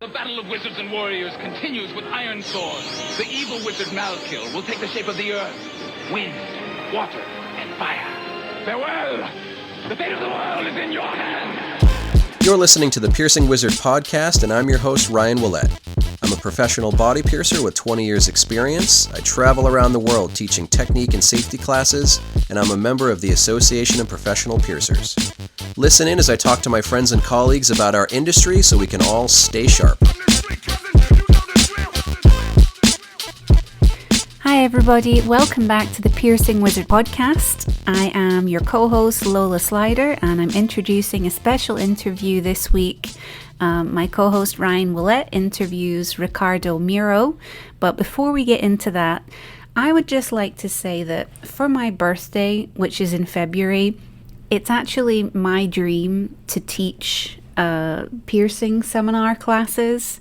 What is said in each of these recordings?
The battle of wizards and warriors continues with iron swords. The evil wizard Malkill will take the shape of the earth, wind, water, and fire. Farewell! The fate of the world is in your hands! You're listening to the Piercing Wizard podcast, and I'm your host, Ryan Willett. I'm a professional body piercer with 20 years experience. I travel around the world teaching technique and safety classes, and I'm a member of the Association of Professional Piercers. Listen in as I talk to my friends and colleagues about our industry so we can all stay sharp. Hi everybody, welcome back to the Piercing Wizard podcast. I am your co-host Lola Slider, and I'm introducing a special interview this week. My co-host Ryan Willett interviews Ricardo Miro, but before we get into that, I would just like to say that for my birthday, which is in February, it's actually my dream to teach piercing seminar classes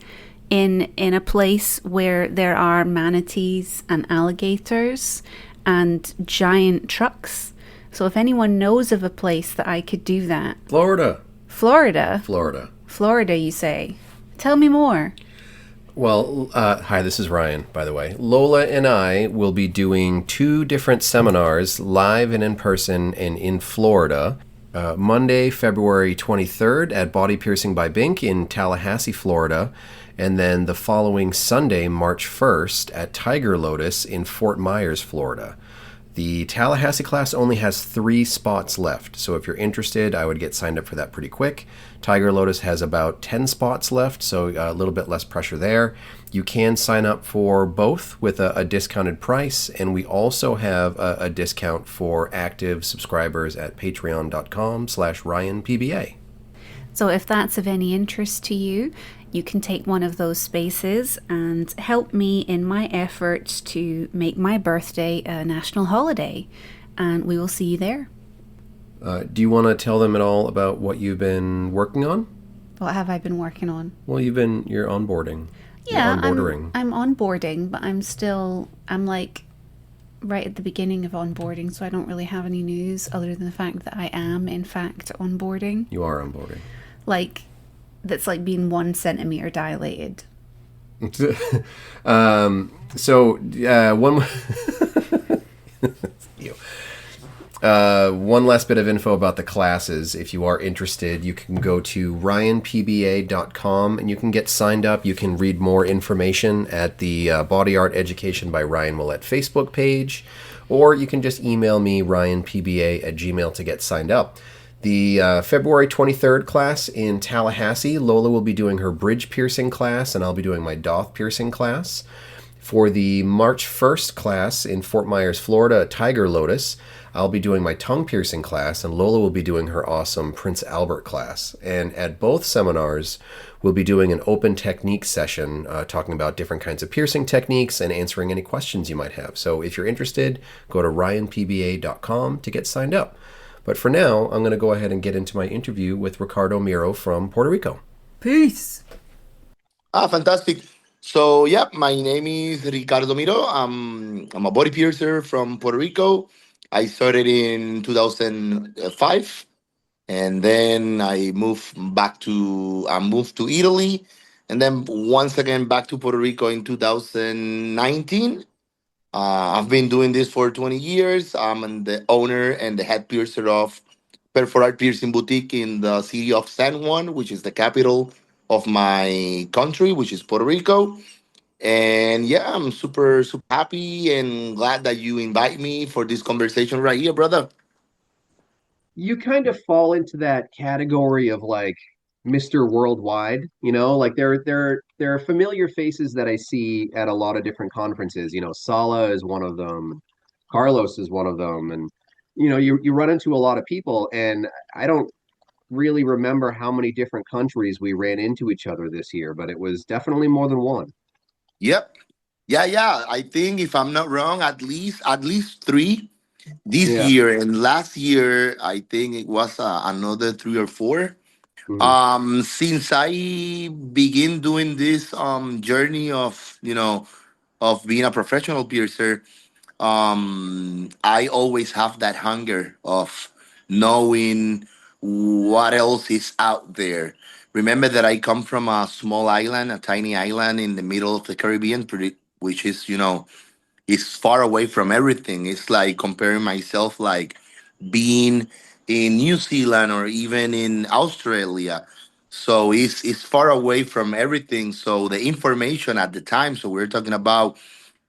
in a place where there are manatees and alligators and giant trucks. So if anyone knows of a place that I could do that. Florida, you say? Tell me more. Well, hi, this is Ryan, by the way. Lola and I will be doing 2 different seminars, live and in person, and in Florida. Monday, February 23rd at Body Piercing by Bink in Tallahassee, Florida. And then the following Sunday, March 1st, at Tiger Lotus in Fort Myers, Florida. The Tallahassee class only has 3 spots left, so if you're interested, I would get signed up for that pretty quick. Tiger Lotus has about 10 spots left, so a little bit less pressure there. You can sign up for both with a discounted price, and we also have a discount for active subscribers at patreon.com/RyanPBA. So if that's of any interest to you, you can take one of those spaces and help me in my efforts to make my birthday a national holiday. And we will see you there. Do you want to tell them at all about what you've been working on? What have I been working on? Well, you're onboarding. Yeah, you're onboarding. I'm onboarding, but I'm like right at the beginning of onboarding, so I don't really have any news other than the fact that I am, in fact, onboarding. You are onboarding. That's like being 1 centimeter dilated. One last bit of info about the classes. If you are interested, you can go to ryanpba.com and you can get signed up. You can read more information at the Body Art Education by Ryan Willett Facebook page, or you can just email me, ryanpba@gmail.com, to get signed up. The February 23rd class in Tallahassee, Lola will be doing her bridge piercing class, and I'll be doing my doth piercing class. For the March 1st class in Fort Myers, Florida, at Tiger Lotus, I'll be doing my tongue piercing class, and Lola will be doing her awesome Prince Albert class. And at both seminars, we'll be doing an open technique session, talking about different kinds of piercing techniques and answering any questions you might have. So if you're interested, go to ryanpba.com to get signed up. But for now, I'm going to go ahead and get into my interview with Ricardo Miro from Puerto Rico. Peace. Fantastic. So, yeah, my name is Ricardo Miro. I'm a body piercer from Puerto Rico. I started in 2005, and then I moved to Italy, and then once again back to Puerto Rico in 2019. I've been doing this for 20 years. I'm the owner and the head piercer of Perforart Piercing Boutique in the city of San Juan, which is the capital of my country, which is Puerto Rico. And yeah, I'm super, super happy and glad that you invite me for this conversation right here, brother. You kind of fall into that category of like Mr. Worldwide, like there are familiar faces that I see at a lot of different conferences. Sala is one of them, Carlos is one of them, and you run into a lot of people, and I don't really remember how many different countries we ran into each other this year, but it was definitely more than one. Yep. Yeah. I think if I'm not wrong, at least 3 this Yeah. year, and last year I think it was another 3 or 4. Mhm. Since I begin doing this journey of being a professional piercer, I always have that hunger of knowing what else is out there. Remember that I come from a small island, a tiny island in the middle of the Caribbean, which is, is far away from everything. It's like comparing myself like being in New Zealand or even in Australia. So it's far away from everything. So the information at the time, so we're talking about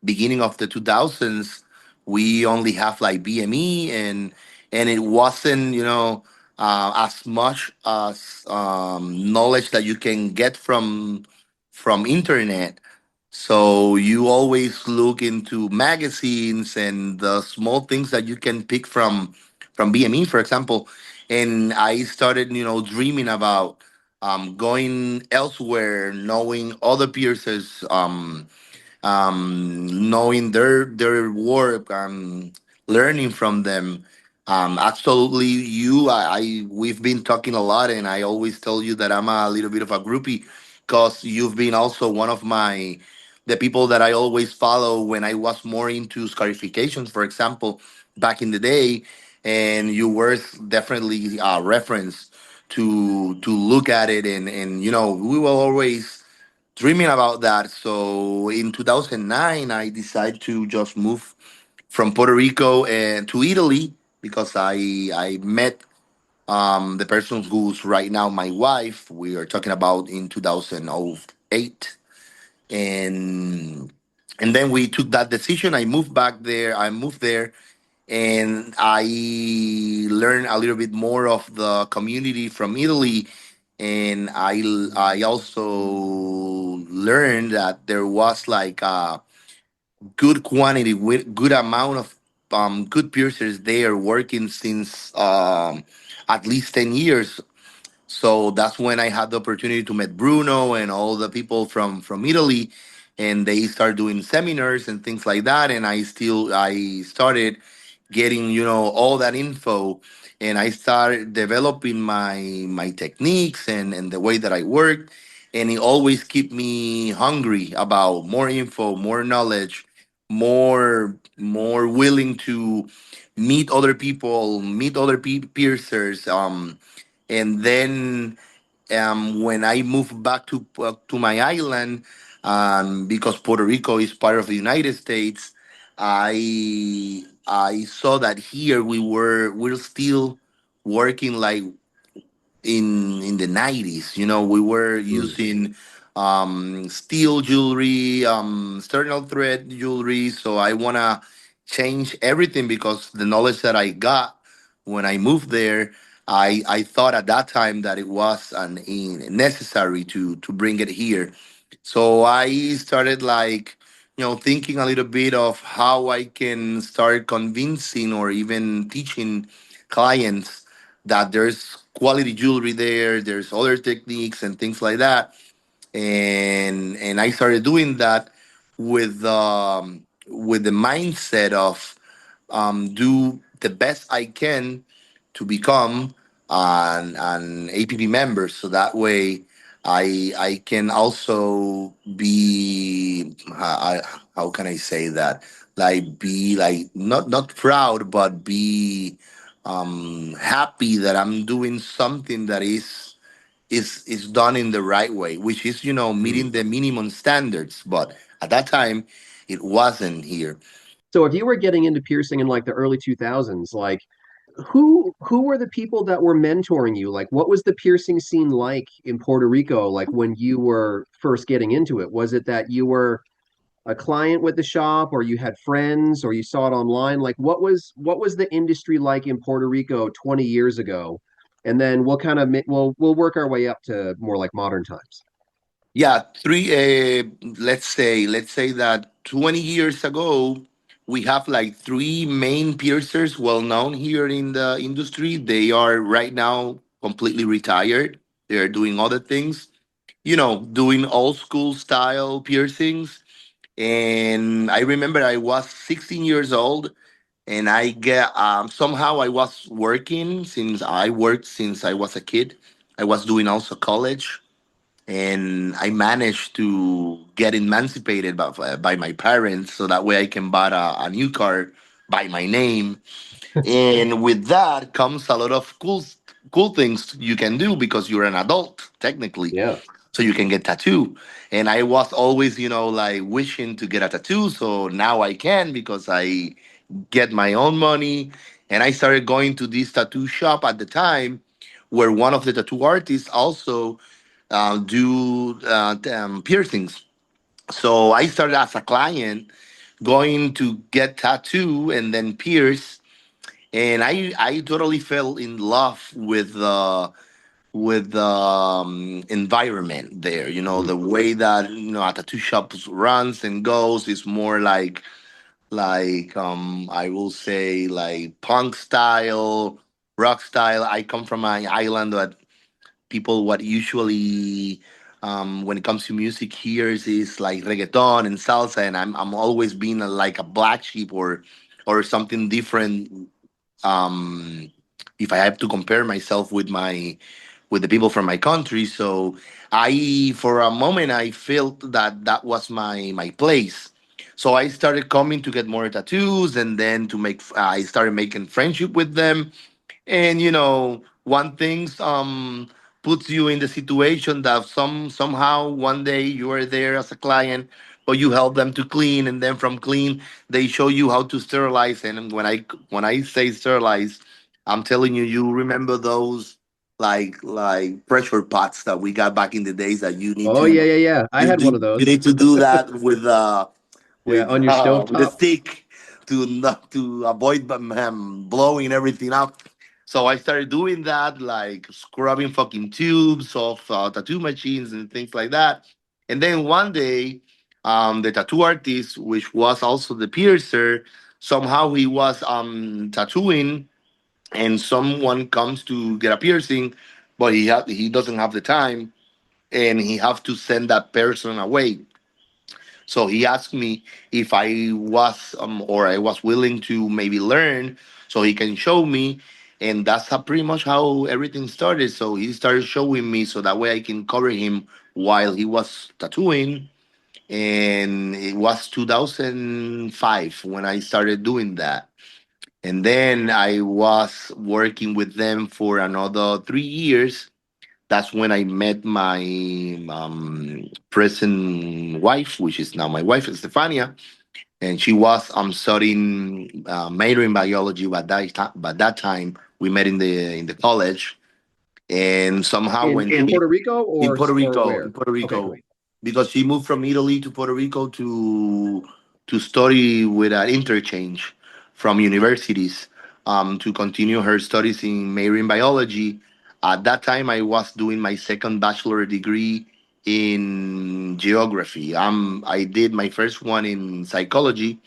beginning of the 2000s, we only have like BME, and it wasn't, as much as knowledge that you can get from internet. So you always look into magazines and the small things that you can pick from BME, for example. And I started, dreaming about going elsewhere, knowing other piercers, knowing their work, learning from them. Absolutely, we've been talking a lot, and I always tell you that I'm a little bit of a groupie because you've been also one of the people that I always follow when I was more into scarifications, for example, back in the day, and you were definitely a reference to look at it, and we will always dreaming about that. So in 2009, I decided to just move from Puerto Rico and to Italy because I met the person who's right now my wife. We are talking about in 2008, and and then we took that decision. I moved back there. I moved there, and I learned a little bit more of the community from Italy, and I also learned that there was like a good quantity, with good amount of good piercers there working since at least 10 years. So that's when I had the opportunity to meet Bruno and all the people from Italy, and they start doing seminars and things like that. And I started getting all that info, and I started developing my techniques and the way that I work, and it always keep me hungry about more info, more knowledge, more willing to meet other people, meet other piercers. And then when I moved back to my island, because Puerto Rico is part of the United States, I saw that here we're still working like in the 90s. We were Mm. using steel jewelry, sternal thread jewelry. So I want to change everything because the knowledge that I got when I moved there, I thought at that time that it was necessary to bring it here. So I started like thinking a little bit of how I can start convincing or even teaching clients that there's quality jewelry there, there's other techniques and things like that. And I started doing that with the mindset of do the best I can to become an APP member, so that way I can also be how can I say that, like be like not proud but be happy that I'm doing something that is done in the right way, which is Mm. meeting the minimum standards. But at that time, it wasn't here. So if you were getting into piercing in like the early 2000s, like who were the people that were mentoring you? Like what was the piercing scene like in Puerto Rico like when you were first getting into it? Was it that you were a client with the shop or you had friends or you saw it online? Like what was the industry like in Puerto Rico 20 years ago? And then we'll kind of we'll work our way up to more like modern times. Yeah, three. Let's say that 20 years ago, we have like three main piercers well known here in the industry. They are right now completely retired. They are doing other things, doing old school style piercings. And I remember I was 16 years old, and I get somehow I was working since I worked since I was a kid. I was doing also college, and I managed to get emancipated by my parents, so that way I can buy a new car by my name. And with that comes a lot of cool things you can do because you're an adult technically. Yeah. So you can get tattoo. And I was always, like wishing to get a tattoo. So now I can because I get my own money. And I started going to this tattoo shop at the time where one of the tattoo artists also do piercings. So I started as a client going to get tattoo and then pierce. And I totally fell in love with the environment there. Mhm. The way that a tattoo shop runs and goes is more like I will say like punk style, rock style. I come from an island that people what usually when it comes to music here is like reggaeton and salsa, and I'm always being like a black sheep or something different. If I have to compare myself with the people from my country. So I, for a moment, I felt that that was my place. So I started coming to get more tattoos, and then I started making friendship with them. And one thing puts you in the situation that somehow one day you are there as a client, but you help them to clean, and then from clean they show you how to sterilize. And when I say sterilize, I'm telling you, you remember those like pressure pots that we got back in the days that you need Oh to yeah, yeah, yeah. I you had one of do you those. need to do that with Yeah, on your with a stovetop. stick to not to avoid blowing everything up. So I started doing that, like scrubbing fucking tubes of tattoo machines and things like that. And then one day, the tattoo artist, which was also the piercer, somehow he was tattooing, and someone comes to get a piercing, but he doesn't have the time, and he have to send that person away. So he asked me if I was or I was willing to maybe learn so he can show me. And that's pretty much how everything started. So he started showing me so that way I can cover him while he was tattooing. And it was 2005 when I started doing that. And then I was working with them for another 3 years. That's when I met my present wife, which is now my wife, Stefania, and she was studying major in biology. But that time we met in the college, and somehow In when in Puerto Rico in Puerto or Rico, where? in Puerto Okay, cool. Rico, because she moved from Italy to Puerto Rico to study with an interchange from universities to continue her studies in marine biology. At that time, I was doing my second bachelor degree in geography. I did my first one in psychology,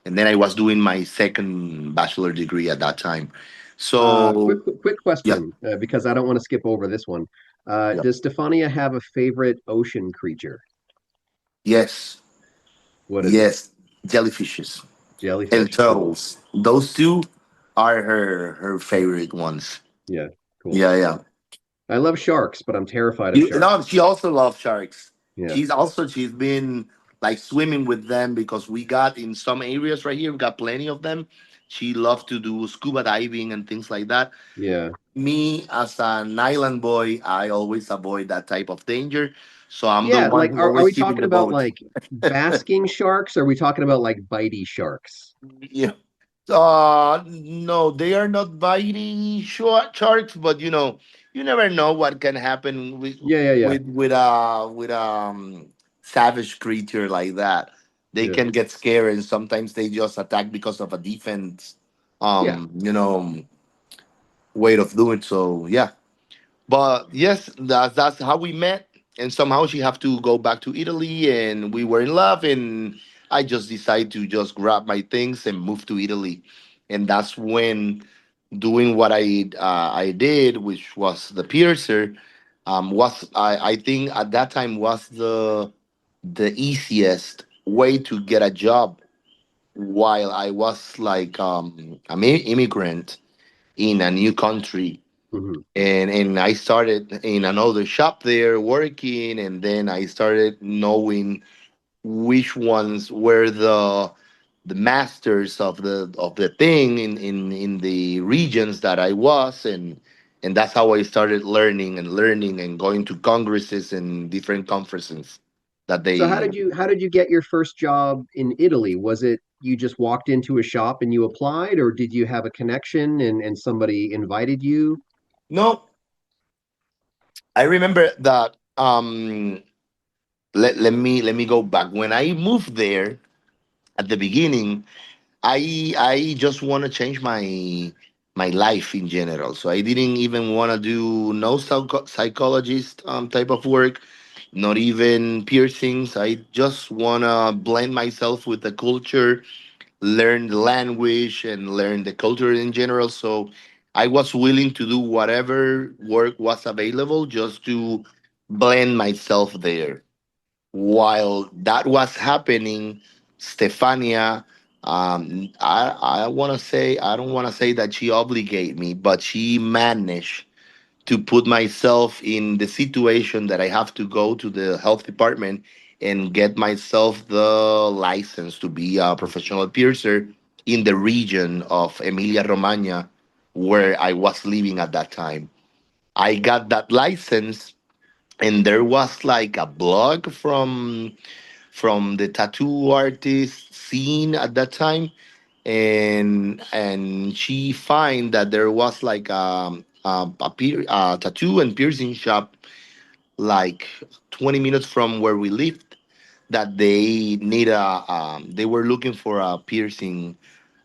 and then I was doing my second bachelor degree at that time. Quick So, quick yeah, question, because I don't want to skip over this one. yeah, Does Stefania have a favorite ocean creature? yes. What is it? Yes, jellyfishes and Jellyfish. Cool. turtles. Those two are her favorite ones. Yeah, cool. Yeah, yeah. I love sharks, but I'm terrified of No, sharks. she also loves sharks. Yeah. She's been like swimming with them because we got in some areas right here. We got plenty of them. She loves to do scuba diving and things like that. Yeah. Me as an island boy, I always avoid that type of danger. So I'm the Yeah, one like who are we always keep in talking the about boat. like basking sharks? Or are we talking about like bitey sharks? Yeah. No, they are not biting sharks, but you never know what can happen with Yeah, yeah, yeah. savage creature like that. They Yeah. can get scared, and sometimes they just attack because of a defense, Yeah. way of doing so. Yeah. But yes, that's how we met, and somehow she have to go back to Italy, and we were in love, and I just decided to just grab my things and move to Italy, and that's when doing what I did, which was the piercer, was I think at that time was the easiest way to get a job while I was like an immigrant in a new country, Hmm. and I started in another shop there working, and then I started knowing which ones were the masters of the thing in the regions that I was, And that's how I started learning and going to congresses and different conferences that So they. how did you get your first job in Italy? Was it you just walked into a shop and you applied, or did you have a connection and somebody invited you? No, I remember that. Let me go back. When I moved there at the beginning, I just want to change my life in general. So I didn't even want to do no psychologist type of work, not even piercings. I just want to blend myself with the culture, learn the language, and learn the culture in general. So I was willing to do whatever work was available just to blend myself there. While that was happening, Stefania, I want to say, I don't want to say that she obligated me, but she managed to put myself in the situation that I have to go to the health department and get myself the license to be a professional piercer in the region of Emilia Romagna, where I was living at that time. I got that license, and there was like a blog from the tattoo artist scene at that time, and she find that there was like a tattoo and piercing shop like 20 minutes from where we lived, that they were looking for a piercing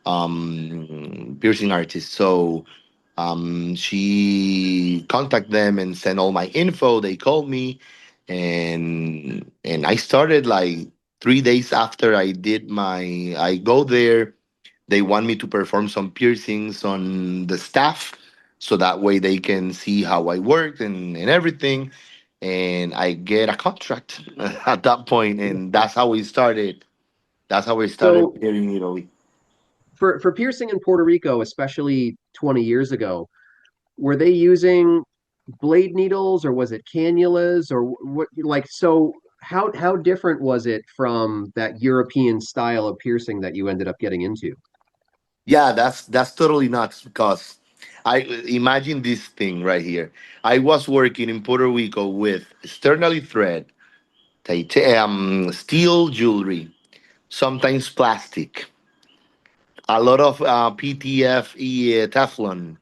artist. So she contact them and sent all my info. They called me, and I started like 3 days after I go there. They want me to perform some piercings on the staff, so that way they can see how I work and everything. And I get a contract at that point, and that's how we started. That's how we started So here in Italy. for piercing in Puerto Rico, especially 20 years ago, were they using blade needles or was it cannulas or what like so how different was it from that European style of piercing that you ended up getting into? Yeah, that's totally nuts, because I imagine this thing right here. I was working in Puerto Rico with externally thread, steel jewelry, sometimes plastic, a lot of PTFE Teflon,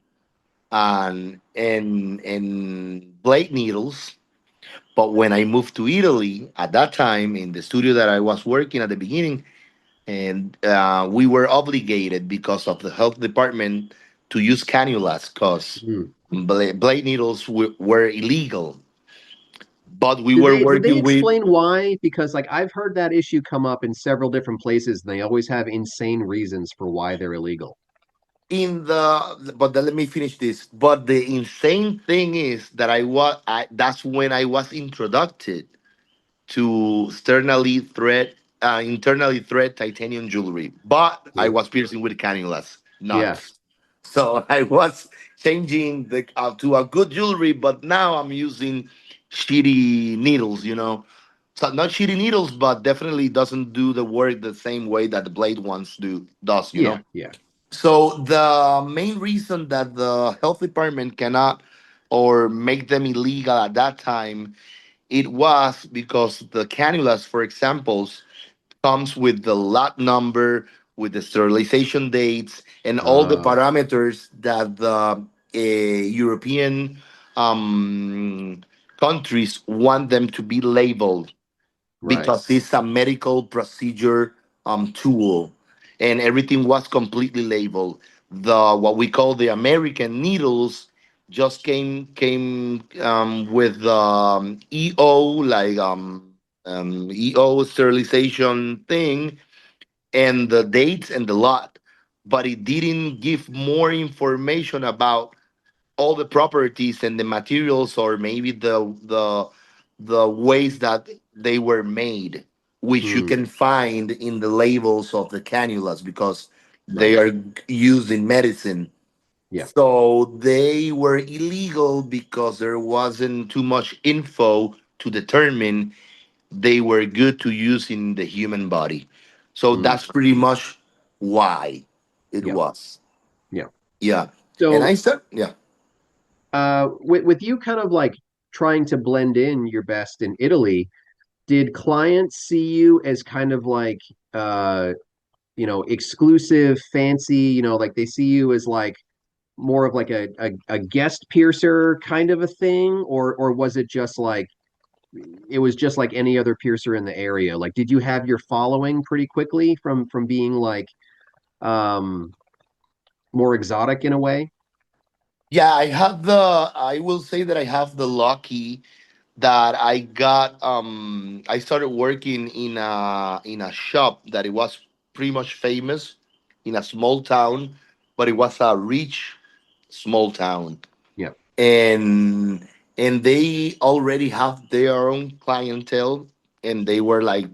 and blade needles. But when I moved to Italy at that time in the studio that I was working at the beginning, and we were obligated because of the health department to use cannulas, because Hmm. blade needles were illegal. But we Did were they working with explain why? Because like I've heard that issue come up in several different places and they always have insane reasons for why they're illegal. in the. But let me finish this. But the insane thing is that that's when I was introduced to internally thread titanium jewelry. But I Yeah. was piercing with cannulas, Yeah. not. So I was changing to a good jewelry, but now I'm using shitty needles. So not shitty needles, but definitely doesn't do the work the same way that the blade ones does. Yeah. Yeah. So the main reason that the health department cannot or make them illegal at that time, it was because the cannulas, for examples, comes with the lot number, with the sterilization dates, and all the Uh, parameters that the European countries want them to be labeled, right. because it's a medical procedure tool, and everything was completely labeled. The what we call the American needles just came with EO, like EO sterilization thing, and the dates and the lot, but it didn't give more information about all the properties and the materials, or maybe the ways that they were made, which you Hmm. can find in the labels of the cannulas, because they Right. are used in medicine. Yeah. So they were illegal because there wasn't too much info to determine they were good to use in the human body. So Hmm. that's pretty much why it Yeah. was. Yeah. Yeah. And I So said, yeah. With you kind of like trying to blend in your best in Italy, did clients see you as kind of like uh, exclusive, fancy, like they see you as like more of like a guest piercer kind of a thing, or was it just like it was just like any other piercer in the area? Like, did you have your following pretty quickly from being like um more exotic in a way? Yeah, I will say that I have the lucky that I started working in a shop that it was pretty much famous in a small town, but it was a rich small town. Yeah. And they already have their own clientele, and they were like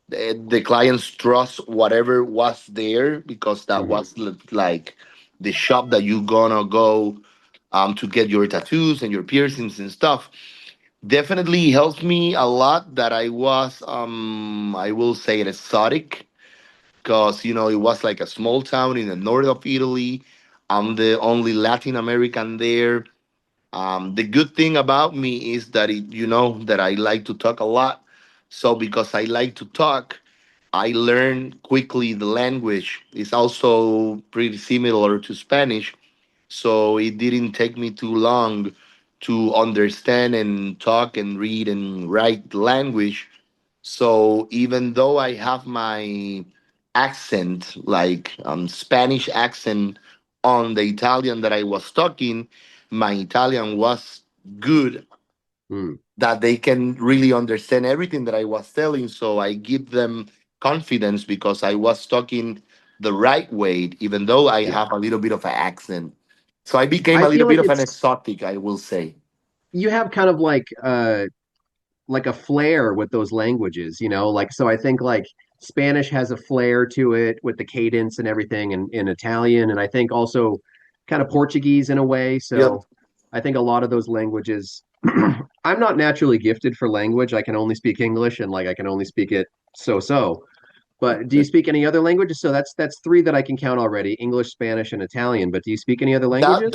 the clients trust whatever was there because that Hmm. was like the shop that you gonna go to get your tattoos and your piercings and stuff. Definitely helped me a lot that I was I will say exotic, because it was like a small town in the north of Italy. I'm the only Latin American there. The good thing about me is that that I like to talk a lot. So because I like to talk, I learn quickly the language. It's also pretty similar to Spanish, so it didn't take me too long to understand and talk and read and write the language. So even though I have my accent, like Spanish accent on the Italian that I was talking, my Italian was good, Mm. that they can really understand everything that I was telling. So I give them confidence because I was talking the right way, even though I Yeah. have a little bit of an accent. So I became I a little feel bit like of an it's exotic, I will say. you have kind of like a flair with those languages, like so I think like Spanish has a flair to it with the cadence and everything and in Italian and I think also kind of Portuguese in a way. Yep. So I think a lot of those languages I'm not naturally gifted for language. I can only speak English and like I can only speak it so. But do you speak any other languages? So that's three that I can count already, English, Spanish, and Italian. But do you speak any other That languages?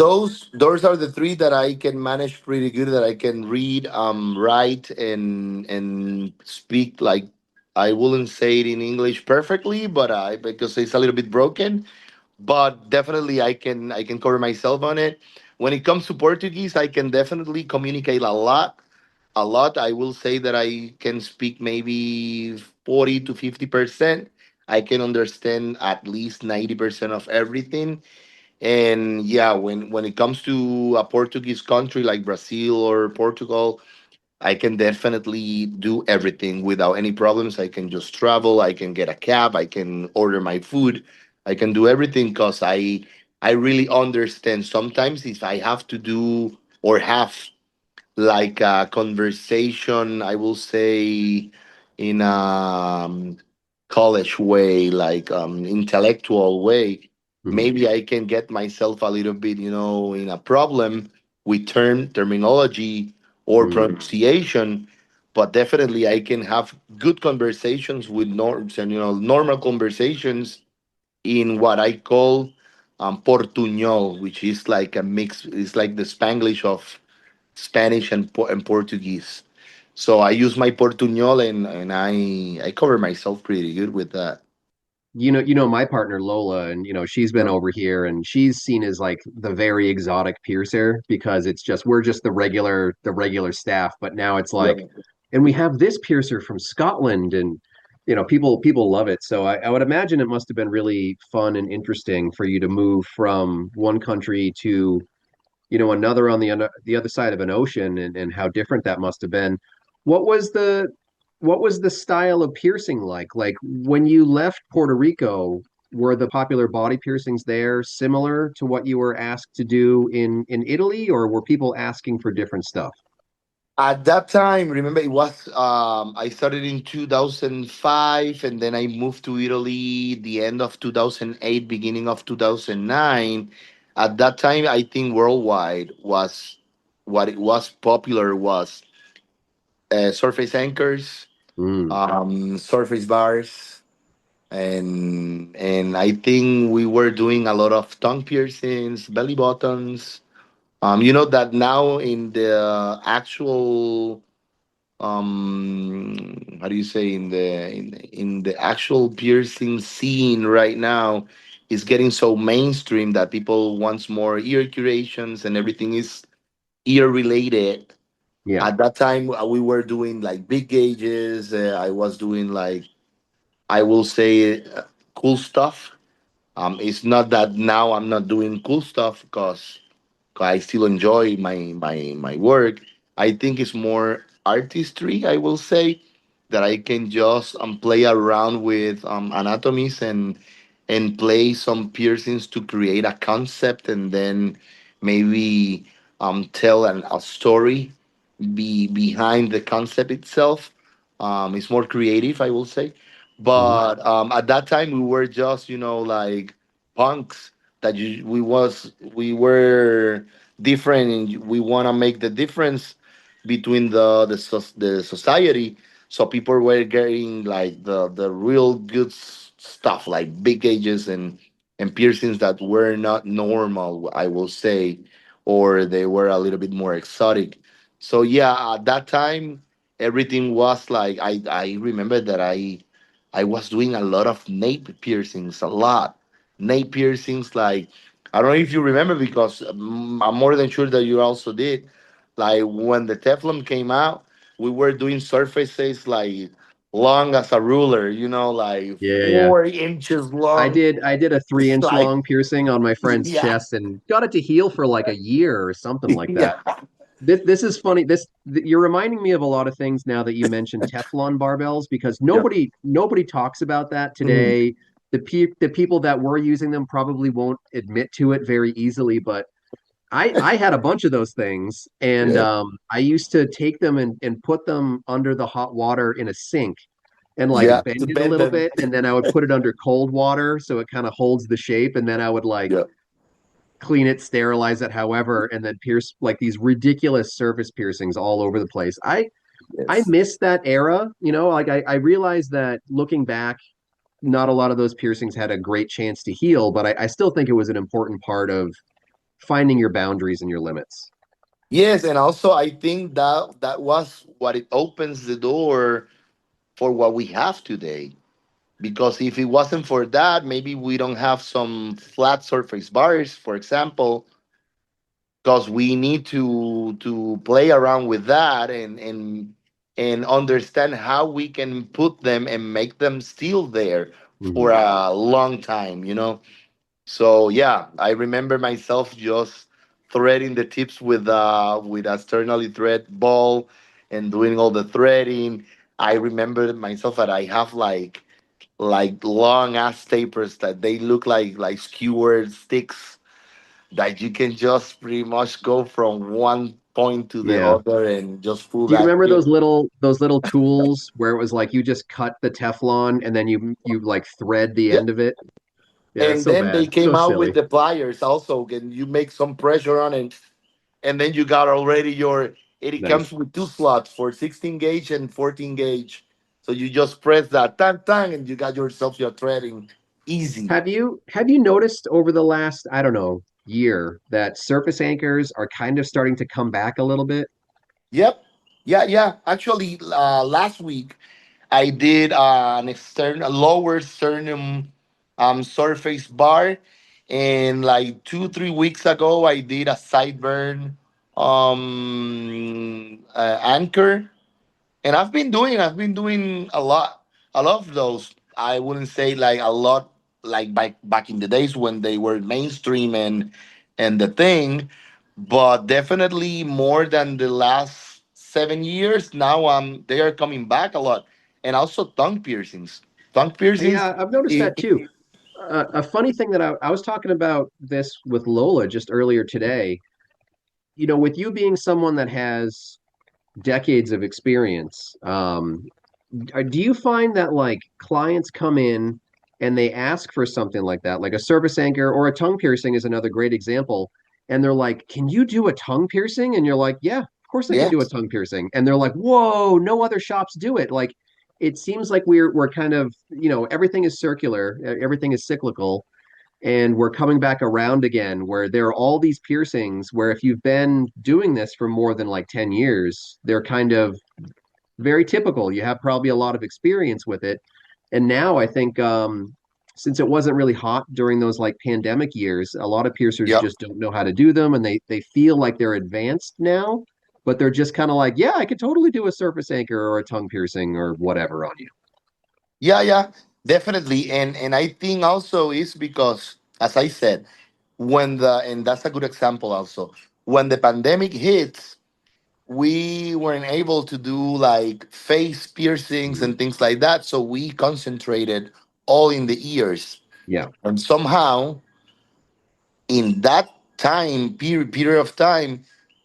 those are the three that I can manage pretty good. That I can read, write, and speak. Like, I wouldn't say it in English perfectly, but I because it's a little bit broken. But definitely I can cover myself on it. When it comes to Portuguese, I can definitely communicate a lot. A lot. I will say that I can speak maybe 40 to 50%. I can understand at least 90% of everything. And yeah, when it comes to a Portuguese country like Brazil or Portugal, I can definitely do everything without any problems. I can just travel, I can get a cab, I can order my food, I can do everything because I really understand. Sometimes if I have to do or have like a conversation, I will say in a college way, like intellectual way, Hmm. maybe I can get myself a little bit, in a problem with terminology or Hmm. pronunciation. But definitely I can have good conversations with norms and normal conversations in what I call portuñol, which is like a mix. It's like the Spanglish of Spanish and Portuguese. So I use my portuñol, and I cover myself pretty good with that. My partner Lola, and she's been Yep. over here, and she's seen as like the very exotic piercer because it's just we're just the regular staff, but now it's like, Yep. and we have this piercer from Scotland, and people love it. So I would imagine it must have been really fun and interesting for you to move from one country to another on the other side of an ocean and how different that must have been. What was the what was the style of piercing like? Like when you left Puerto Rico, were the popular body piercings there similar to what you were asked to do in Italy, or were people asking for different stuff? At that time, remember it was I started in 2005, and then I moved to Italy the end of 2008, beginning of 2009. At that time, I think worldwide was what it was popular was surface anchors, Mm, surface bars, and I think we were doing a lot of tongue piercings, belly buttons, You know that now in the actual how do you say, in the actual piercing scene right now is getting so mainstream that people wants more ear curations and everything is ear related. Yeah. At that time, we were doing like big gauges. I was doing like, I will say, cool stuff. It's not that now I'm not doing cool stuff because I still enjoy my work. I think it's more artistry, I will say, that I can just play around with anatomies and play some piercings to create a concept and then maybe tell a story behind the concept itself. It's more creative, I will say. Mhm. But at that time, we were just, like punks that we were different, and we want to make the difference between the society. So people were getting like the real good stuff, like big gauges and piercings that were not normal, I will say, or they were a little bit more exotic. So yeah, at that time, everything was like, I remember that I was doing a lot of nape piercings, a lot nape piercings. Like, I don't know if you remember, because I'm more than sure that you also did. Like when the Teflon came out, we were doing surfaces like long as a ruler, like Yeah, yeah. 4 inches long. I did a three It's inch like, long piercing on my friend's yeah, chest and got it to heal for like a year or something like that. yeah, This is funny. You're reminding me of a lot of things now that you mentioned Teflon barbells because yeah. nobody talks about that Mhm. today. The people that were using them probably won't admit to it very easily, but I had a bunch of those things, and Yeah, I used to take them and put them under the hot water in a sink and yeah, like to bend it a bend little them. bit, and then I would put it under cold water so it kind of holds the shape, and then I would like Yeah, clean it, sterilize it, however, and then pierce like these ridiculous surface piercings all over the place. I yes. miss that era, like I realized that looking back, not a lot of those piercings had a great chance to heal, but I still think it was an important part of finding your boundaries and your limits. Yes, and also I think that was what it opens the door for what we have today. Because if it wasn't for that, maybe we don't have some flat surface bars, for example, because we need to play around with that and understand how we can put them and make them still there for Mhm. a long time. So yeah, I remember myself just threading the tips with a externally thread ball and doing all the threading. I remember myself that I have like long ass tapers that they look like skewered sticks that you can just pretty much go from one point to the Yeah. other and just pull Do you that remember tip. those little tools where it was like you just cut the Teflon and then you like thread the Yeah. end of it? Yeah, it's And so then they bad. So came out with silly. the pliers also, and you make some pressure on it, and then you got already it comes Nice. with two slots for 16 gauge and 14 gauge. So you just press that tang tang and you got yourself your threading easy. Have you noticed over the last, I don't know, year that surface anchors are kind of starting to come back a little bit? Yep. Yeah, yeah. Actually, last week I did an external lower sternum surface bar, and like 2 3 weeks ago I did a sideburn anchor, and I've been doing a lot of those. I wouldn't say like a lot like back in the days when they were mainstream and the thing, but definitely more than the last 7 years. Now they are coming back a lot, and also tongue piercings. Tongue piercings. Yeah, I've noticed It, that too. A funny thing that I was talking about this with Lola just earlier today. With you being someone that has decades of experience, do you find that like clients come in and they ask for something like that, like a surface anchor or a tongue piercing is another great example, and they're like, "Can you do a tongue piercing?" And you're like, "Yeah, of course I can yeah. do a tongue piercing." And they're like, "Whoa, no other shops do it." Like it seems like we're kind of, everything is circular, everything is cyclical, and we're coming back around again where there are all these piercings where if you've been doing this for more than like 10 years, they're kind of very typical. You have probably a lot of experience with it. And now I think since it wasn't really hot during those like pandemic years, a lot of piercers Yep. just don't know how to do them and they feel like they're advanced now, but they're just kind of like, yeah, I could totally do a surface anchor or a tongue piercing or whatever on you. Yeah, yeah, definitely. And I think also is because, as I said, when the and that's a good example also. When the pandemic hits, we weren't able to do like face piercings Mm. and things like that. So we concentrated all in the ears. Yeah, And somehow in that period of time,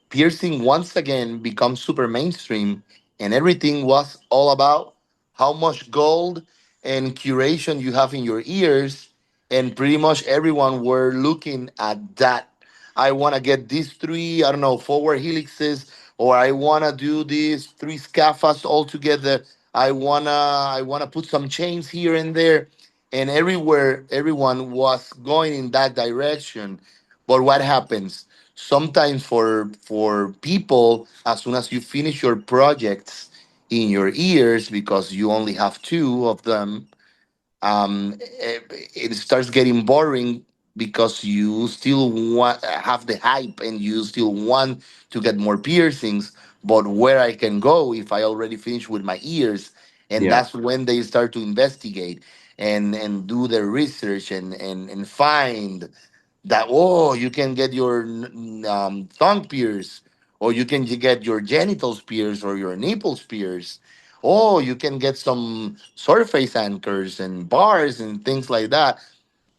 piercing once again becomes super mainstream, and everything was all about how much gold and curation you have in your ears, and pretty much everyone were looking at that. I want to get these three, I don't know, forward helixes, or I want to do these three scapas all together. I wanna put some chains here and there, and everywhere everyone was going in that direction. But what happens? Sometimes for people, as soon as you finish your projects in your ears, because you only have two of them, it starts getting boring because you still want have the hype and you still want to get more piercings. But where I can go if I already finished with my ears, and yeah, that's when they start to investigate and do their research and find that, oh, you can get your tongue pierced, or you can get your genitals pierced, or your nipples pierced. Oh, you can get some surface anchors and bars and things like that.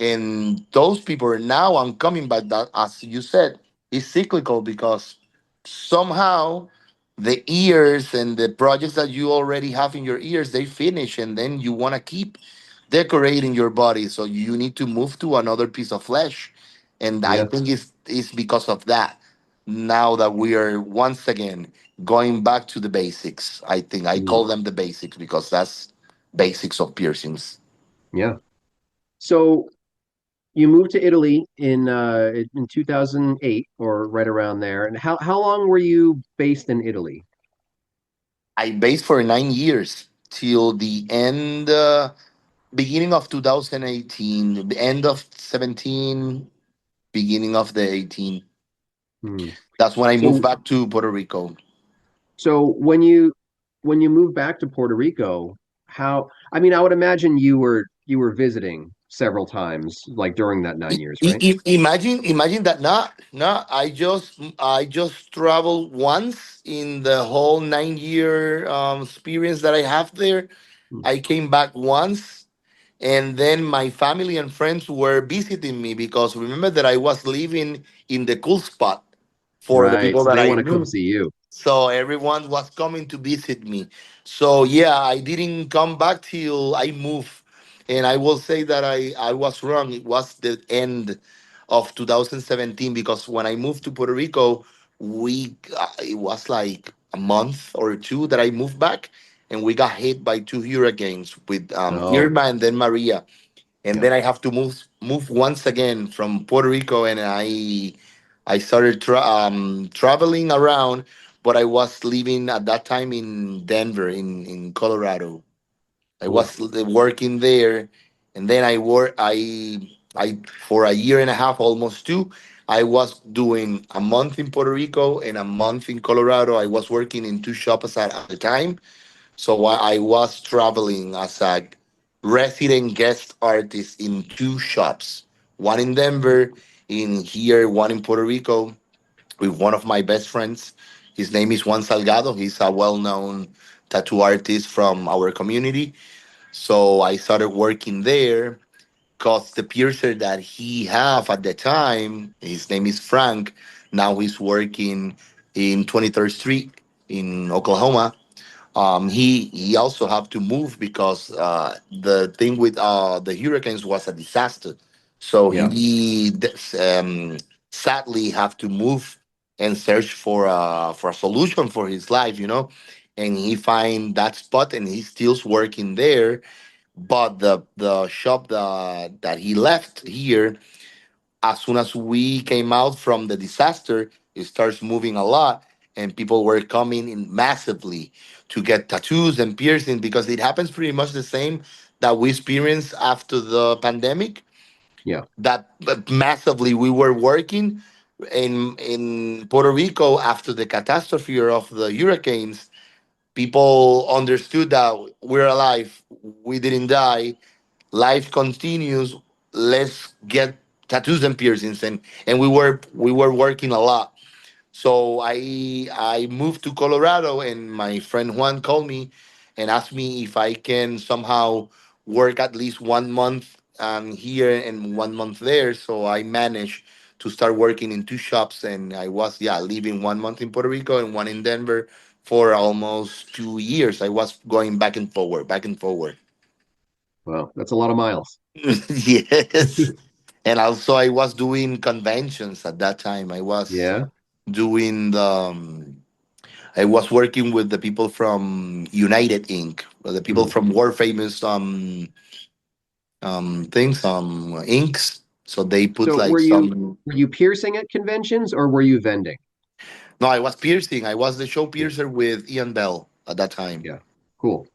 And those people are now, I'm coming back, that as you said, it's cyclical because somehow the ears and the projects that you already have in your ears, they finish, and then you want to keep decorating your body, so you need to move to another piece of flesh. And I yeah. think it's because of that, now that we are once again going back to the basics. I think I Mm, call them the basics because that's basics of piercings. yeah. So you moved to Italy in 2008 or right around there. And how long were you based in Italy? I based for 9 years till the end, beginning of 2018, the end of 17, beginning of the 18. Hmm. That's when I moved So back to Puerto Rico. so when you moved back to Puerto Rico, how I mean, I would imagine you were visiting several times like during that 9 years, right? Imagine that. Not, no. I just traveled once in the whole 9 year experience that I have there. Hmm. I came back once, and then my family and friends were visiting me because remember that I was living in the cool spot for the Right. people So that they I want to come knew. see you. So everyone was coming to visit me. So yeah, I didn't come back till I moved. And I will say that I was wrong. It was the end of 2017 because when I moved to Puerto Rico, it was like a month or two that I moved back, and we got hit by two hurricanes with Oh, Irma and then Maria. And yeah. then I have to move once again from Puerto Rico, and I started traveling around, but I was living at that time in Denver, in Colorado. I Cool. was working there, and then I for a year and a half, almost two. I was doing a month in Puerto Rico and a month in Colorado. I was working in two shops at the time, so I was traveling as a resident guest artist in two shops, one in Denver, in here, one in Puerto Rico, with one of my best friends. His name is Juan Salgado. He's a well-known tattoo artist from our community. So I started working there because the piercer that he have at the time, his name is Frank. Now he's working in 23rd Street in Oklahoma. He also have to move because the thing with the hurricanes was a disaster. So Yeah. sadly have to move and search for a solution for his life, and he find that spot and he's still working there. But the shop that he left here, as soon as we came out from the disaster, it starts moving a lot, and people were coming in massively to get tattoos and piercing because it happens pretty much the same that we experienced after the pandemic. Yeah. That massively we were working in Puerto Rico after the catastrophe of the hurricanes. People understood that we're alive, we didn't die, life continues. Let's get tattoos and piercings, and we were working a lot. So I moved to Colorado, and my friend Juan called me and asked me if I can somehow work at least 1 month here and 1 month there. So I managed to start working in two shops, and I was, yeah, living 1 month in Puerto Rico and one in Denver for almost 2 years. I was going back and forward, back and forward. Well, that's a lot of miles. Yes. And also, I was doing conventions at that time. Yeah. Doing the, I was working with the people from United Inc., the people Mhm. from world famous things, inks. So they put So like some. were you piercing at conventions or were you vending? No, I was piercing. I was the show Yeah. piercer with Ian Bell at that time. Yeah. Cool.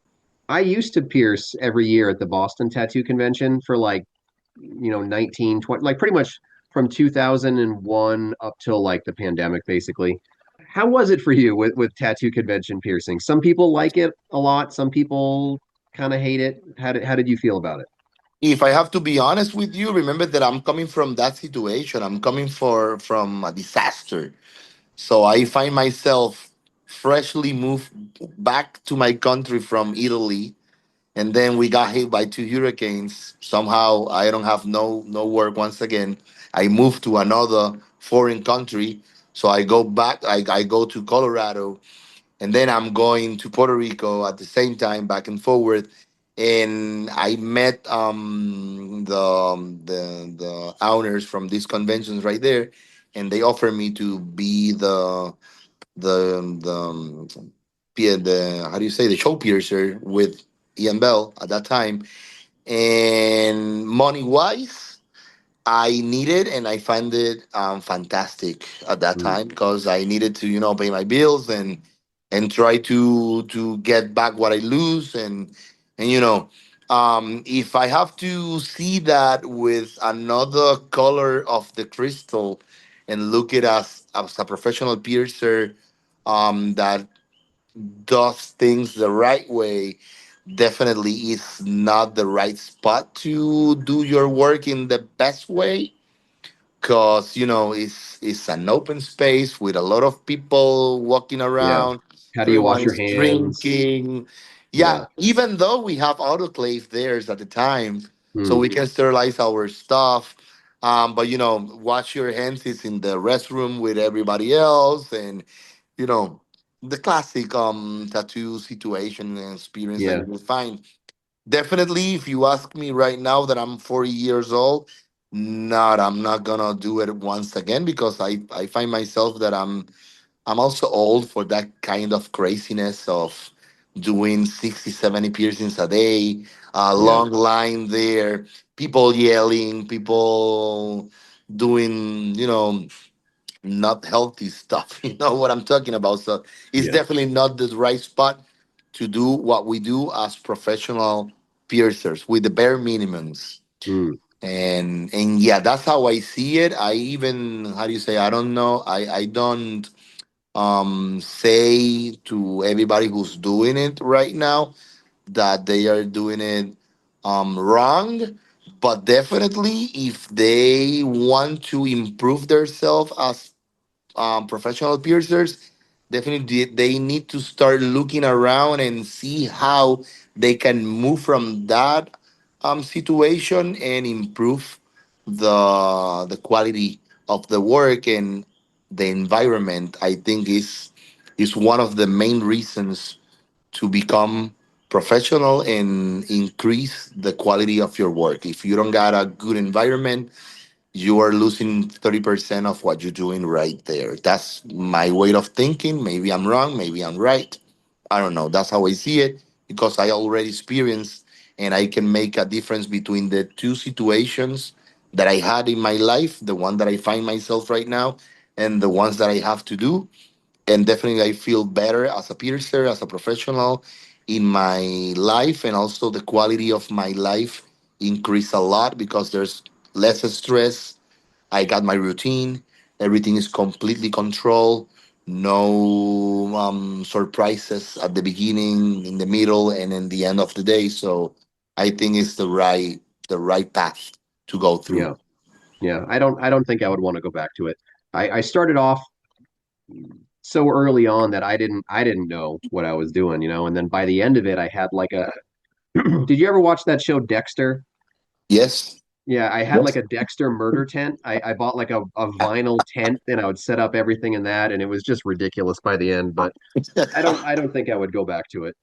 I used to pierce every year at the Boston Tattoo Convention for like, 19, 20, like pretty much from 2001 up till like the pandemic, basically. How was it for you with tattoo convention piercing? Some people like it a lot, some people kind of hate it. How did you feel about it? If I have to be honest with you, remember that I'm coming from that situation. I'm coming from a disaster. So I find myself freshly moved back to my country from Italy, and then we got hit by two hurricanes. Somehow I don't have no work once again. I moved to another foreign country, so I go back. I go to Colorado, and then I'm going to Puerto Rico at the same time, back and forward. And I met the owners from these conventions right there, and they offered me to be the how do you say, the show piercer with Ian Bell at that time. And money wise, I needed, and I found it fantastic at that Mm, time because I needed to, pay my bills and try to get back what I lose, and if I have to see that with another color of the crystal and look it as a professional piercer that does things the right way, definitely is not the right spot to do your work in the best way, because it's an open space with a lot of people walking yeah. around. How do you Everyone wash your is hands? drinking. Yeah, Yeah. even though we have autoclave there at the time, so Mm, we can sterilize our stuff. But wash your hands is in the restroom with everybody else, and you know the classic tattoo situation and experience that yeah. you will find. Definitely, if you ask me right now that I'm 40 years old, I'm not gonna do it once again because I find myself that I'm also old for that kind of craziness of doing 60, 70 piercings a day, a Yeah. long line there, people yelling, people doing, not healthy stuff. You know what I'm talking about? So it's Yeah. definitely not the right spot to do what we do as professional piercers with the bare minimums. Mm, And yeah, that's how I see it. I even, how do you say, I don't know. I don't say to everybody who's doing it right now that they are doing it wrong. But definitely, if they want to improve themselves as professional piercers, definitely they need to start looking around and see how they can move from that situation and improve the quality of the work and the environment. I think is one of the main reasons to become professional and increase the quality of your work. If you don't got a good environment, you are losing 30% of what you're doing right there. That's my way of thinking. Maybe I'm wrong, maybe I'm right. I don't know. That's how I see it because I already experienced and I can make a difference between the two situations that I had in my life, the one that I find myself right now, and the ones that I have to do. And definitely, I feel better as a piercer, as a professional in my life, and also the quality of my life increase a lot because there's less stress. I got my routine. Everything is completely controlled. No surprises at the beginning, in the middle, and in the end of the day. So I think it's the right path to go through. Yeah. Yeah. I don't think I would want to go back to it. I started off so early on that I didn't know what I was doing, you know, and then by the end of it I had like a did you ever watch that show Dexter? Yes. Yeah, I had like Yes. a Dexter murder tent. I bought like a vinyl tent and I would set up everything in that and it was just ridiculous by the end, but I don't think I would go back to it.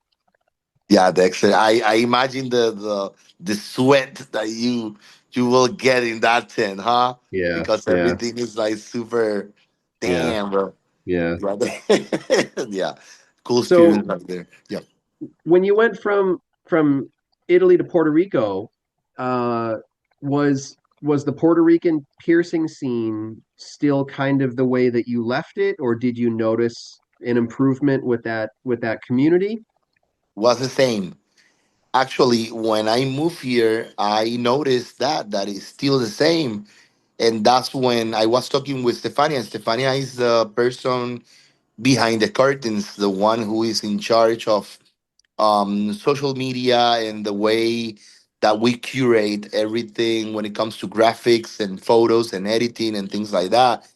Yeah, Dexter. I imagine the sweat that you will get in that tent, huh? Yeah, Because yeah, everything is like super. yeah, Damn, bro. yeah. Brother. Yeah, cool experience So right there. Yeah. when you went from Italy to Puerto Rico, uh, was the Puerto Rican piercing scene still kind of the way that you left it, or did you notice an improvement with that community? Was the same. Actually, when I moved here, I noticed that it's still the same. And that's when I was talking with Stefania. And Stefania is the person behind the curtains, the one who is in charge of social media and the way that we curate everything when it comes to graphics and photos and editing and things like that.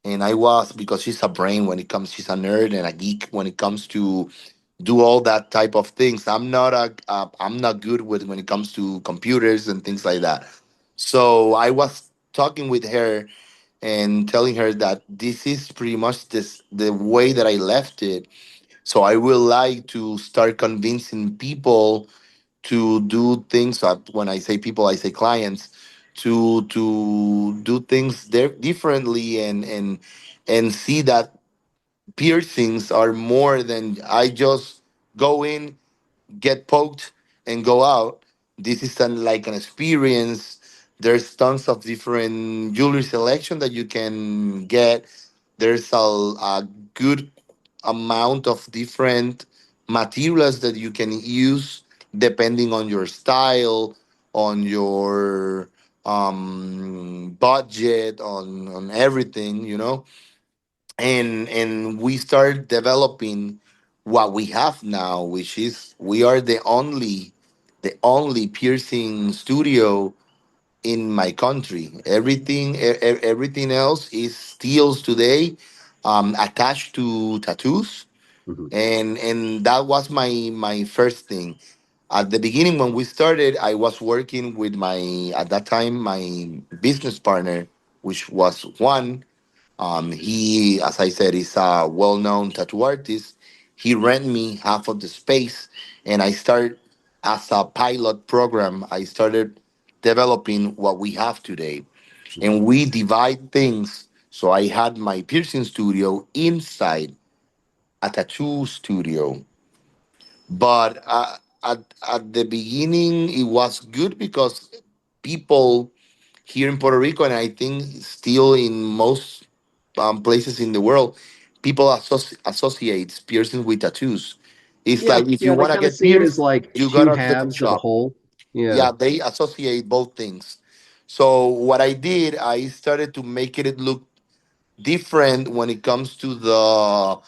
And I was, because she's a brain when it comes, she's a nerd and a geek when it comes to do all that type of things. I'm not good with when it comes to computers and things like that. So I was talking with her and telling her that this is pretty much this the way that I left it. So I would like to start convincing people to do things. When I say people, I say clients, to do things differently, and see that piercings are more than I just go in, get poked, and go out. This is like an experience. There's tons of different jewelry selection that you can get. There's a good amount of different materials that you can use depending on your style, on your budget, on everything, and we start developing what we have now, which is we are the only piercing studio in my country. Everything else is steels today, attached to tattoos, Mhm. and that was my first thing. At the beginning, when we started, I was working with my, at that time, my business partner, which was Juan. He, as I said, is a well-known tattoo artist. He rent me half of the space, and I started as a pilot program. I started developing what we have today, and we divide things. So I had my piercing studio inside a tattoo studio, but at the beginning it was good because people here in Puerto Rico, and I think still in most places in the world, people associate piercing with tattoos. It's Yeah, like if you yeah, they want to kind of get see it as pierced, like you two gotta tattoo halves of a shop. whole. Yeah. Yeah, they associate both things. So what I did, I started to make it look different when it comes to the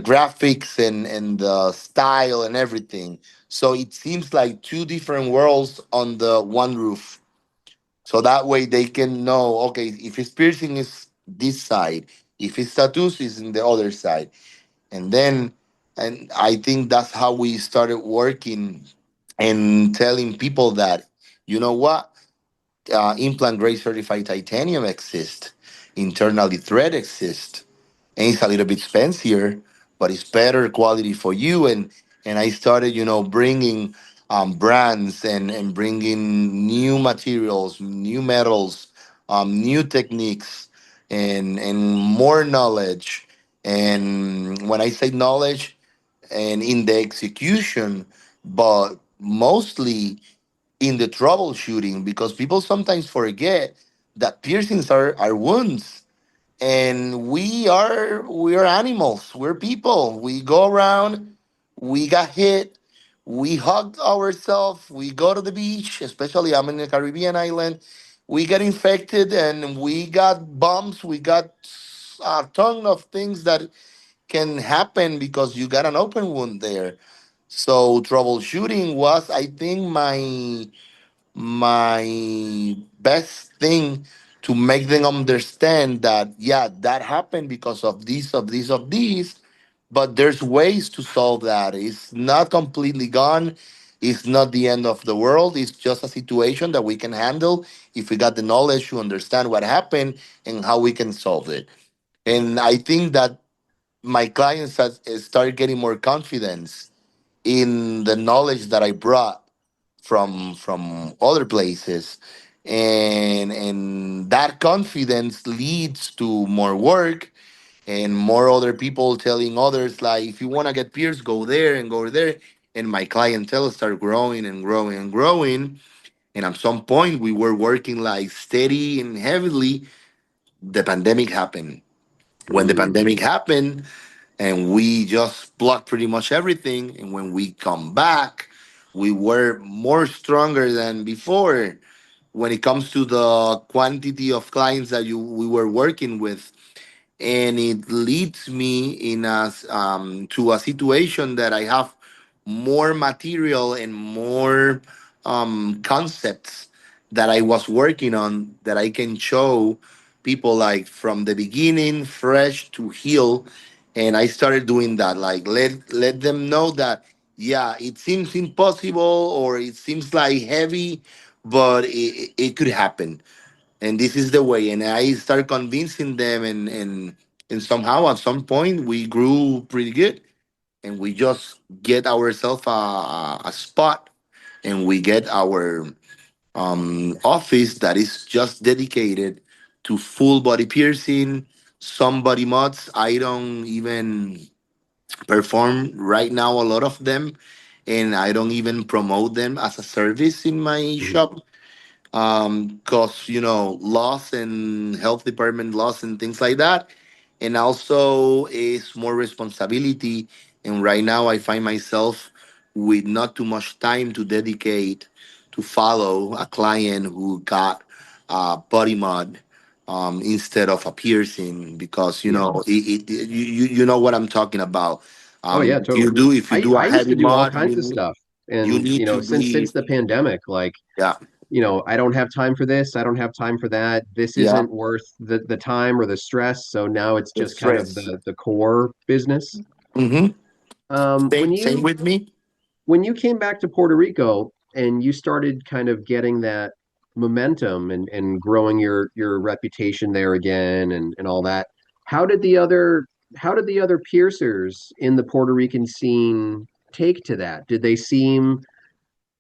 graphics and the style and everything. So it seems like two different worlds on the one roof. So that way they can know, okay, if it's piercing is this side, if it's tattoos is in the other side. And then, and I think that's how we started working and telling people that, you know what, implant grade certified titanium exists, internally thread exists, and it's a little bit expensive, but it's better quality for you. And I started, bringing brands and bringing new materials, new metals, new techniques, and more knowledge. And when I say knowledge, and in the execution, but mostly in the troubleshooting, because people sometimes forget that piercings are wounds, and we are animals, we're people, we go around, we got hit, we hug ourselves, we go to the beach, especially I'm in a Caribbean island, we get infected and we got bumps, we got a ton of things that can happen because you got an open wound there. So troubleshooting was, I think, my best thing to make them understand that, yeah, that happened because of this, of these, but there's ways to solve that. It's not completely gone. It's not the end of the world. It's just a situation that we can handle if we got the knowledge to understand what happened and how we can solve it. And I think that my clients has started getting more confidence in the knowledge that I brought from other places, and that confidence leads to more work and more other people telling others, like, if you want to get peers, go there and go there. And my clientele start growing and growing and growing, and at some point we were working like steady and heavily. The pandemic happened. When the Mm. pandemic happened, and we just blocked pretty much everything. And when we come back, we were more stronger than before when it comes to the quantity of clients that we were working with. And it leads me in us to a situation that I have more material and more concepts that I was working on that I can show people, like from the beginning, fresh to heal. And I started doing that, like let them know that, yeah, it seems impossible or it seems like heavy, but it could happen, and this is the way. And I started convincing them, and somehow at some point we grew pretty good, and we just get ourselves a spot, and we get our office that is just dedicated to full body piercing. Some body mods I don't even perform right now, a lot of them, and I don't even promote them as a service in my Mhm. shop, because loss and health department loss and things like that, and also is more responsibility. And right now I find myself with not too much time to dedicate to follow a client who got body mod, instead of a piercing, because Yeah. you know what I'm talking about. Oh yeah, You totally. do If you do a I used heavy to do all mod, kinds of stuff. you And, need to be, since the pandemic, like, yeah, I don't have time for this, I don't have time for that. This yeah, isn't worth the time or the stress. So now it's the just kind of stress. the core business. Mm-hmm. When Same you with me. came back to Puerto Rico and you started kind of getting that momentum and growing your reputation there again and all that, how did the other piercers in the Puerto Rican scene take to that? Did they seem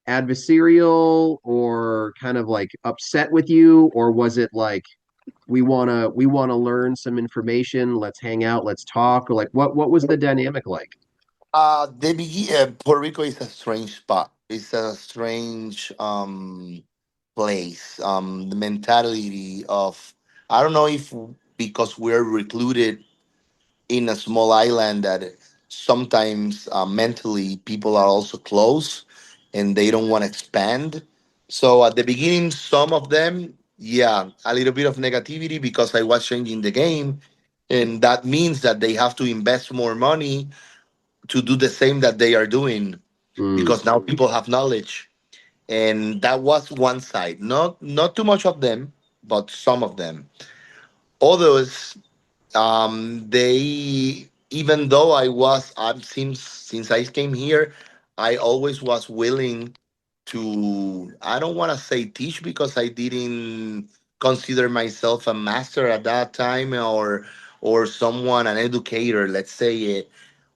adversarial or kind of like upset with you, or was it like we wanna learn some information, let's hang out, let's talk, or like what was the dynamic like? Puerto Rico is a strange spot. It's a strange place. The mentality of, I don't know if because we're recluded in a small island, that sometimes mentally people are also close and they don't want to expand. So at the beginning, some of them, yeah, a little bit of negativity because I was changing the game. And that means that they have to invest more money to do the same that they are doing, Mm, because now people have knowledge. And that was one side. Not too much of them, but some of them. Others, they, even though since I came here, I always was willing to, I don't want to say teach, because I didn't consider myself a master at that time, or someone, an educator, let's say it.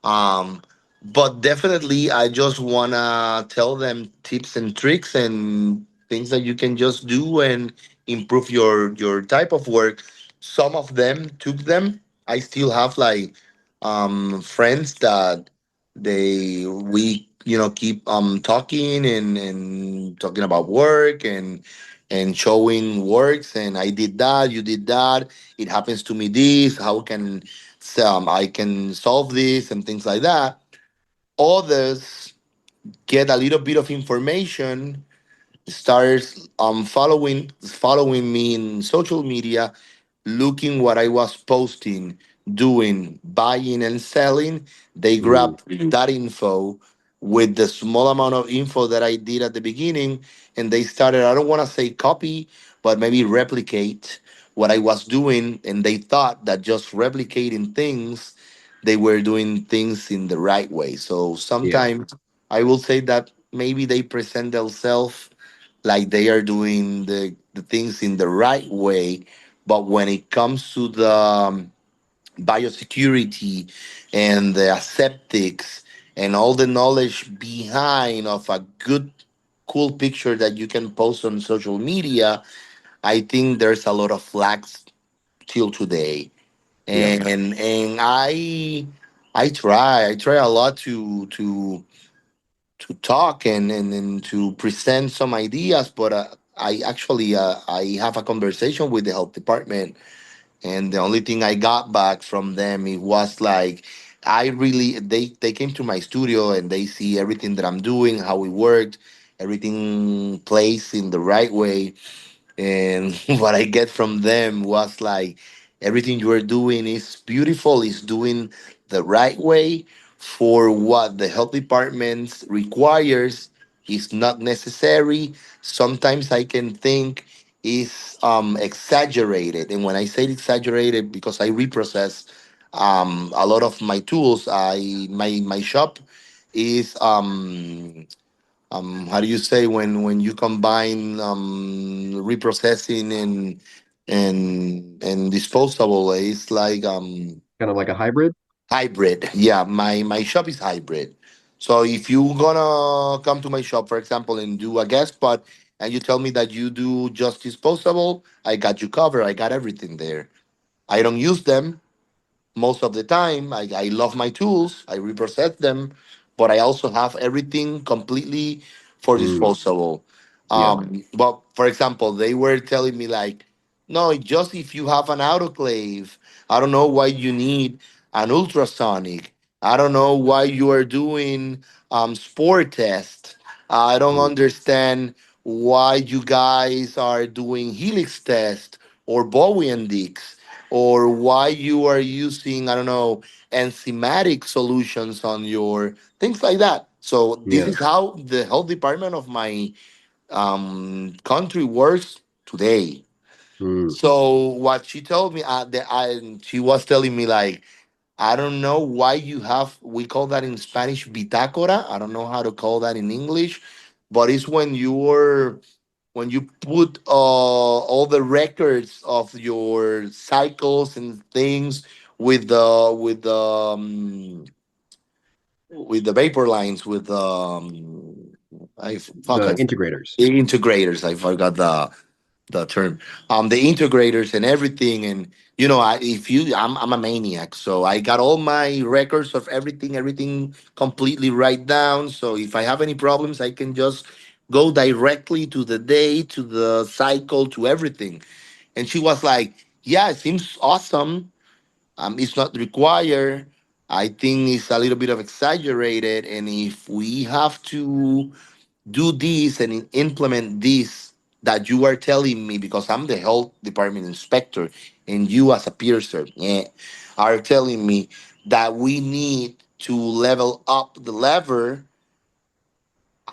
um but definitely I just want to tell them tips and tricks and things that you can just do and improve your type of work. Some of them took them. I still have like friends that we keep talking and talking about work and showing works, and I did that, you did that, it happens to me this, how can I can solve this and things like that. Others get a little bit of information, starts following me in social media, looking what I was posting, doing, buying and selling. They Mm. grab that info with the small amount of info that I did at the beginning, and they started, I don't want to say copy, but maybe replicate what I was doing, and they thought that just replicating things, they were doing things in the right way. So Yeah. sometimes I will say that maybe they present themselves like they are doing the things in the right way, but when it comes to the biosecurity and the aseptics and all the knowledge behind of a good cool picture that you can post on social media, I think there's a lot of flags till today. Yeah. And I try a lot to talk and to present some ideas, but I have a conversation with the health department, and the only thing I got back from them, it was like, I really, they came to my studio and they see everything that I'm doing, how it worked, everything plays in the right way, and what I get from them was like, everything you are doing is beautiful, is doing the right way for what the health department requires, is not necessary. Sometimes I can think is exaggerated. And when I say exaggerated, because I reprocess a lot of my tools, my shop is how do you say, when you combine reprocessing and disposable, it's like Kind of like a hybrid. hybrid. Yeah, my shop is hybrid. So if you gonna come to my shop, for example, and do a guest spot, and you tell me that you do just disposable, I got you covered, I got everything there. I don't use them most of the time. I love my tools, I reprocess them, but I also have everything completely for Mm. disposable. Yeah. But for example, they were telling me like, no, just if you have an autoclave, I don't know why you need an ultrasonic. I don't know why you are doing spore test. I don't Mm. understand why you guys are doing helix test or Bowie index, or why you are using, I don't know, enzymatic solutions on your things like that. So this Yeah. is how the health department of my country works today. Mm. So what she told me, she was telling me like, I don't know why you have, we call that in Spanish bitácora. I don't know how to call that in English, but it's when you put all the records of your cycles and things with the vapor lines, with I fuck The I integrators. the integrators. I forgot the term. The integrators and everything, and if you, I'm a maniac, so I got all my records of everything completely right down. So if I have any problems, I can just go directly to the day, to the cycle, to everything. And she was like, "Yeah, it seems awesome. It's not required. I think it's a little bit of exaggerated, and if we have to do this and implement this that you are telling me, because I'm the health department inspector and you as a piercer are telling me that we need to level up the lever,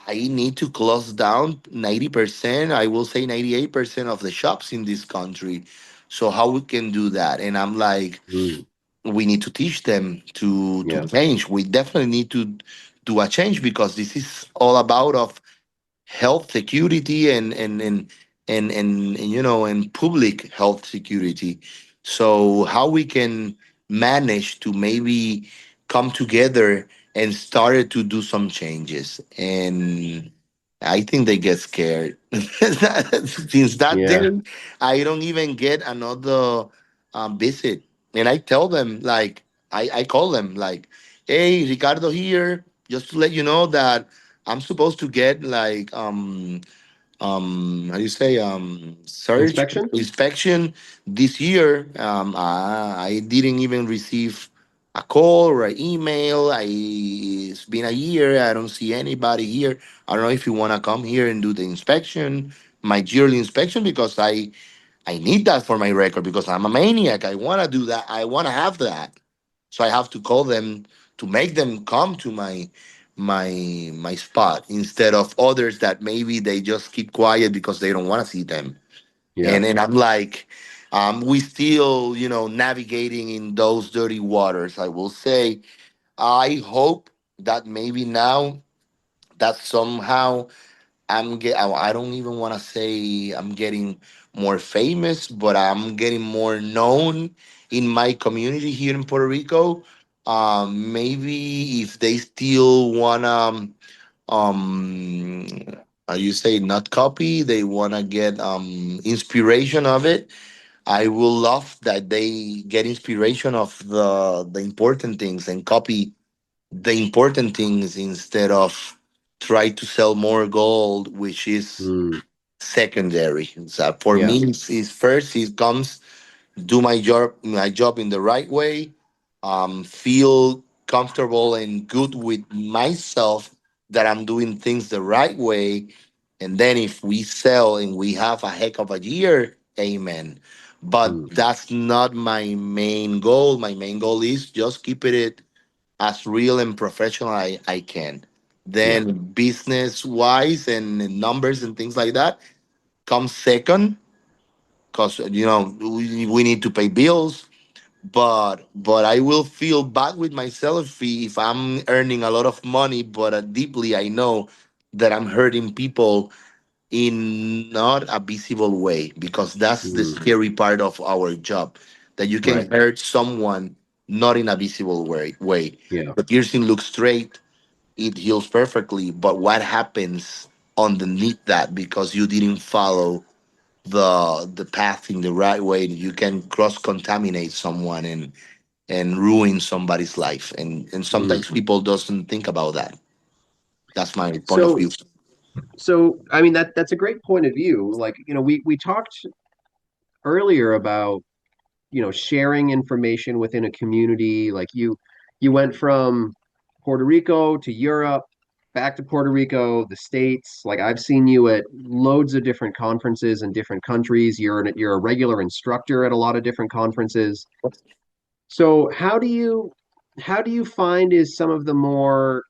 I need to close down 90%, I will say 98% of the shops in this country. So how we can do that?" And I'm like, Mm. we need to teach them to Yeah. change. We definitely need to do a change, because this is all about of health security and public health security. So how we can manage to maybe come together and start to do some changes. And I think they get scared. Since that Yeah. day, I don't even get another visit. And I tell them, like, I call them, like, "Hey, Ricardo here. just to let you know that I'm supposed to get like how do you say search Inspection? inspection this year. I didn't even receive a call or an email. It's been a year. I don't see anybody here. I don't know if you want to come here and do the inspection, my yearly inspection, because I need that for my record because I'm a maniac. I want to do that. I want to have that. So I have to call them to make them come to my spot instead of others that maybe they just keep quiet because they don't want to see them. Yeah. And I'm like, we still, navigating in those dirty waters. I will say, I hope that maybe now that somehow I don't even want to say I'm getting more famous, but I'm getting more known in my community here in Puerto Rico. Maybe if they still wanna um you say not copy, they wanna get inspiration of it. I will love that they get inspiration of the important things and copy the important things instead of try to sell more gold, which is Mm, secondary. So for yeah. me, it's first it comes do my job in the right way, feel comfortable and good with myself that I'm doing things the right way, and then if we sell and we have a heck of a year, amen. But Mm, that's not my main goal. My main goal is just keep it as real and professional I can. yeah. Then business wise and numbers and things like that come second because we need to pay bills. But I will feel bad with myself if I'm earning a lot of money, but deeply I know that I'm hurting people in not a visible way because that's the Mm, scary part of our job that you can right. hurt someone not in a visible way. Yeah. The piercing looks straight, it heals perfectly, but what happens underneath that because you didn't follow the path in the right way, you can cross contaminate someone and ruin somebody's life, and Mm. sometimes people doesn't think about that. That's my point of So view. I mean that's a great point of view. Like, we talked earlier about, sharing information within a community. Like you went from Puerto Rico to Europe, back to Puerto Rico, the States. Like, I've seen you at loads of different conferences in different countries. You're a regular instructor at a lot of different conferences. So how do you find is some of the more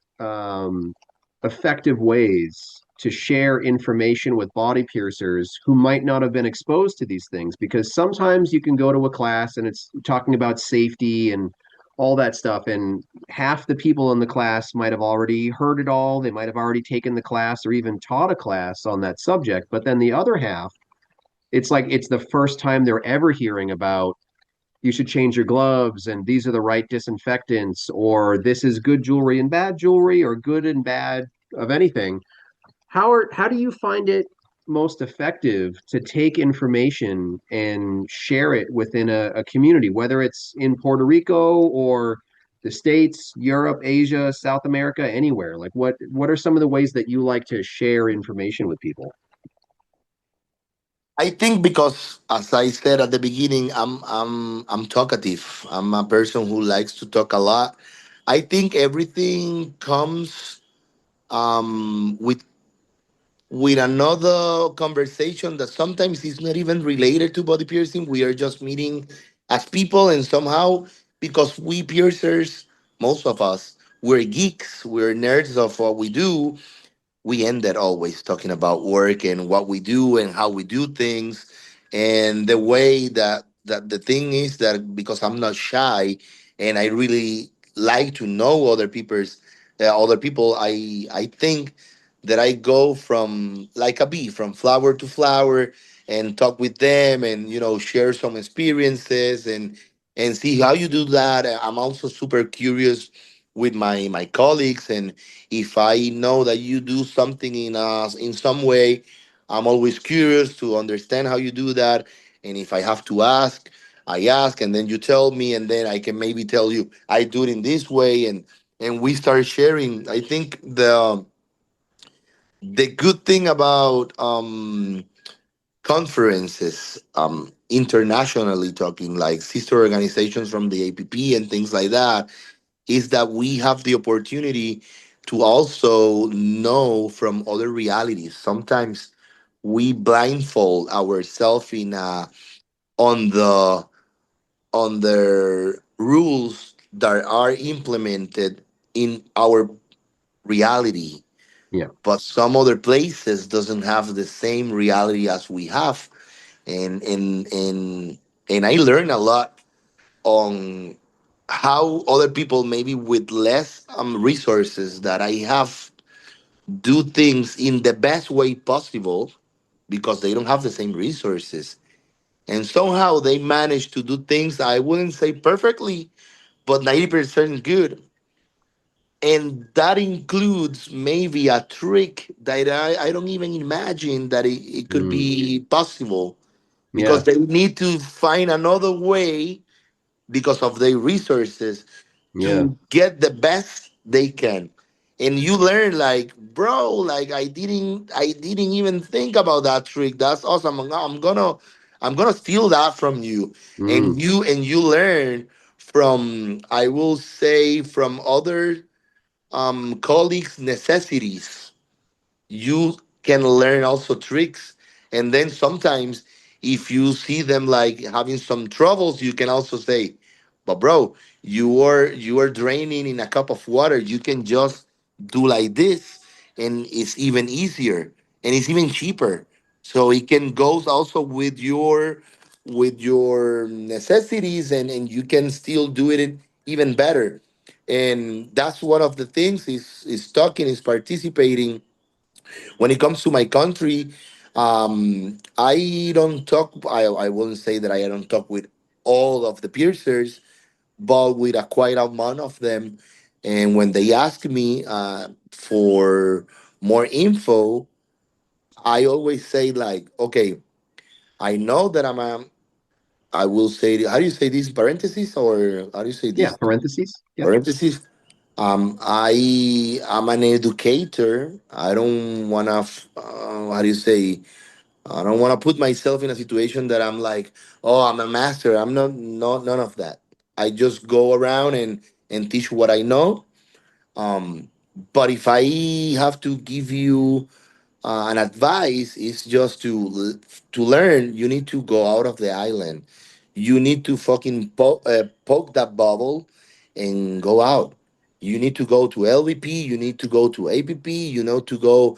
effective ways to share information with body piercers who might not have been exposed to these things? Because sometimes you can go to a class and it's talking about safety and all that stuff, and half the people in the class might have already heard it all. They might have already taken the class or even taught a class on that subject. But then the other half, it's like it's the first time they're ever hearing about you should change your gloves and these are the right disinfectants, or this is good jewelry and bad jewelry, or good and bad of anything. How do you find it most effective to take information and share it within a community, whether it's in Puerto Rico or the States, Europe, Asia, South America, anywhere? Like, what are some of the ways that you like to share information with people? I think because, as I said at the beginning, I'm talkative. I'm a person who likes to talk a lot. I think everything comes with another conversation that sometimes is not even related to body piercing. We are just meeting as people, and somehow, because we piercers, most of us, we're geeks, we're nerds of what we do, we ended always talking about work and what we do and how we do things, and the way that the thing is that because I'm not shy and I really like to know other people, I think that I go from like a bee from flower to flower and talk with them and share some experiences and see how you do that. I'm also super curious with my colleagues, and if I know that you do something in some way, I'm always curious to understand how you do that. And if I have to ask, I ask, and then you tell me, and then I can maybe tell you I do it in this way. and we started sharing. I think the good thing about conferences, internationally talking, like sister organizations from the APP and things like that, is that we have the opportunity to also know from other realities. Sometimes we blindfold ourselves in on the on the rules that are implemented in our reality, Yeah. but some other places doesn't have the same reality as we have. And I learned a lot on how other people, maybe with less resources that I have, do things in the best way possible, because they don't have the same resources, and somehow they manage to do things, I wouldn't say perfectly, but 90% good. And that includes maybe a trick that I don't even imagine that it could Mm. be possible, because Yeah. they need to find another way, because of their resources, Yeah. to get the best they can. And you learn, like, bro, like, I didn't even think about that trick. That's awesome. I'm gonna steal that from you. Mm. And you learn from, I will say, from other colleagues' necessities. You can learn also tricks. And then sometimes, if you see them like having some troubles, you can also say, but bro, you are draining in a cup of water. You can just do like this, and it's even easier, and it's even cheaper. So it can go also with your necessities, and you can still do it even better. And that's one of the things, is talking, is participating. When it comes to my country, I don't talk. I wouldn't say that I don't talk with all of the piercers, but with a quite amount of them. And when they ask me for more info, I always say, like, okay, I know that I will say, how do you say this, parentheses, or how do you say Yeah. this, Parentheses. Yeah. parentheses? I am an educator. I don't wanna. How do you say? I don't want to put myself in a situation that I'm like, oh, I'm a master. I'm not none of that. I just go around and teach what I know. Um, but if I have to give you an advice, is just to learn. You need to go out of the island. You need to fucking poke that bubble and go out. You need to go to LVP. You need to go to APP. You know, to go,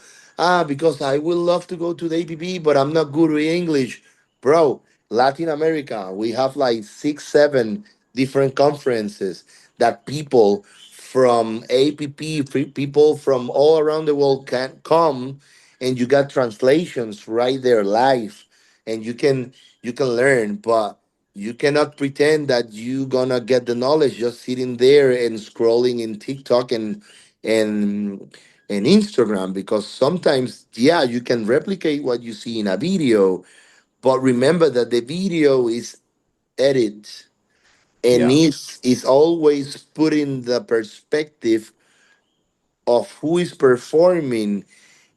because I would love to go to the APP, but I'm not good with English, bro. Latin America, we have like 6, 7 different conferences that people from APP, people from all around the world can come, and you got translations right there live, and you can learn. But you cannot pretend that you gonna get the knowledge just sitting there and scrolling in TikTok and and Instagram, because sometimes, yeah, you can replicate what you see in a video, but remember that the video is edited, and Yeah. is always put in the perspective of who is performing.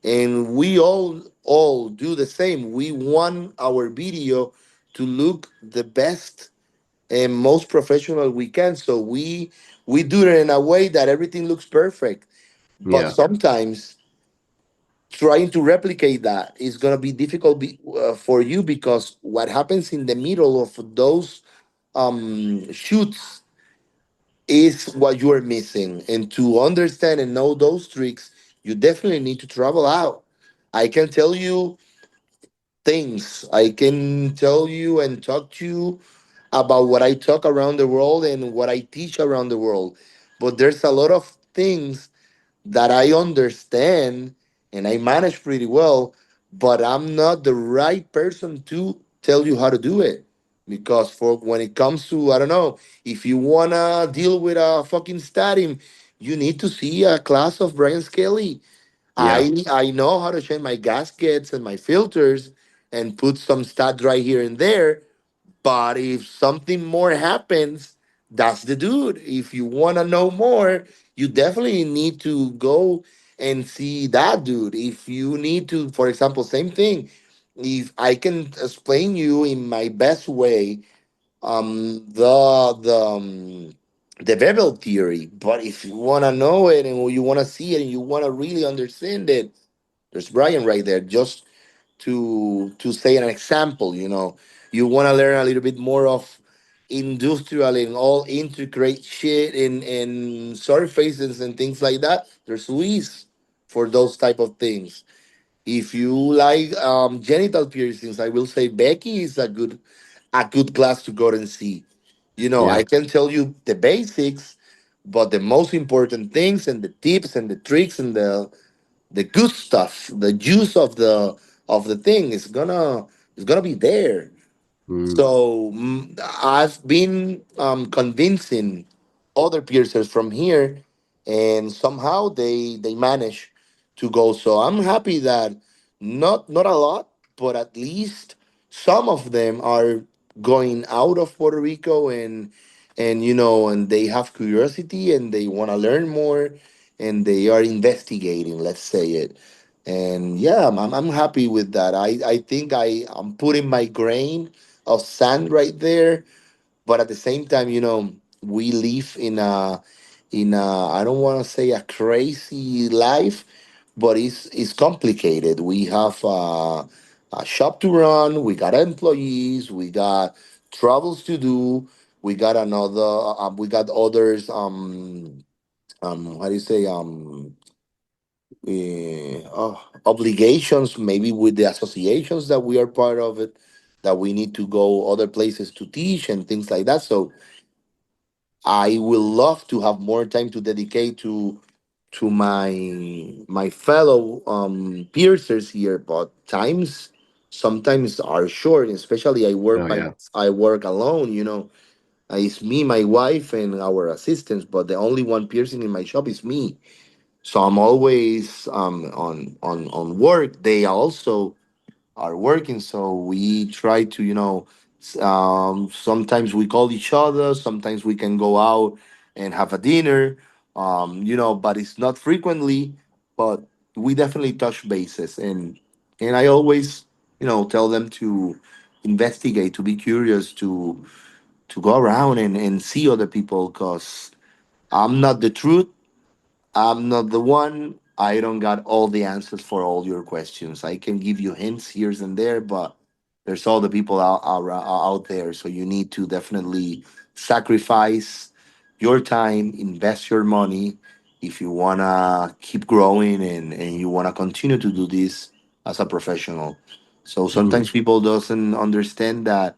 And we all do the same. We want our video to look the best and most professional we can, so we do it in a way that everything looks perfect. But Yeah. sometimes trying to replicate that is going to be difficult, for you, because what happens in the middle of those shoots is what you are missing. And to understand and know those tricks, you definitely need to travel out. I can tell you things. I can tell you and talk to you about what I talk around the world and what I teach around the world. But there's a lot of things that I understand and I manage pretty well, but I'm not the right person to tell you how to do it. Because for when it comes to, I don't know, if you wanna deal with a fucking statin, you need to see a class of Brian Skelly. Yeah. I know how to change my gaskets and my filters and put some stats right here and there. But if something more happens, that's the dude. If you want to know more, you definitely need to go and see that dude. If you need to, for example, same thing. If I can explain you in my best way, the Bebel theory, but if you want to know it and you want to see it and you want to really understand it, there's Brian right there. Just to say an example, you want to learn a little bit more of industrial and all integrate shit in surfaces and things like that. There's Luis for those type of things. If you like genital piercings, I will say Becky is a good class to go and see. Yeah. I can tell you the basics, but the most important things and the tips and the tricks and the good stuff, the juice of the thing is gonna be there. Mm. So I've been convincing other piercers from here, and somehow they manage to go. So I'm happy that not a lot, but at least some of them are going out of Puerto Rico, and they have curiosity and they want to learn more, and they are investigating. Let's say it. And yeah, I'm happy with that. I think I'm putting my grain of sand right there, but at the same time, we live in a I don't want to say a crazy life, but it's complicated. We have a shop to run, we got employees, we got travels to do, we got others, how do you say, obligations, maybe with the associations that we are part of it, that we need to go other places to teach and things like that. So I will love to have more time to dedicate to my fellow piercers here, but times sometimes are short. Especially Oh yeah. I work alone. It's me, my wife, and our assistants. But the only one piercing in my shop is me. So I'm always on work. They also are working, so we try to, sometimes we call each other, sometimes we can go out and have a dinner, but it's not frequently. But we definitely touch bases, and I always, tell them to investigate, to be curious, to go around and see other people, because I'm not the truth. I'm not the one. I don't got all the answers for all your questions. I can give you hints here and there, but there's all the people out there. So you need to definitely sacrifice your time, invest your money if you want to keep growing, and you want to continue to do this as a professional. So Hmm. sometimes people doesn't understand that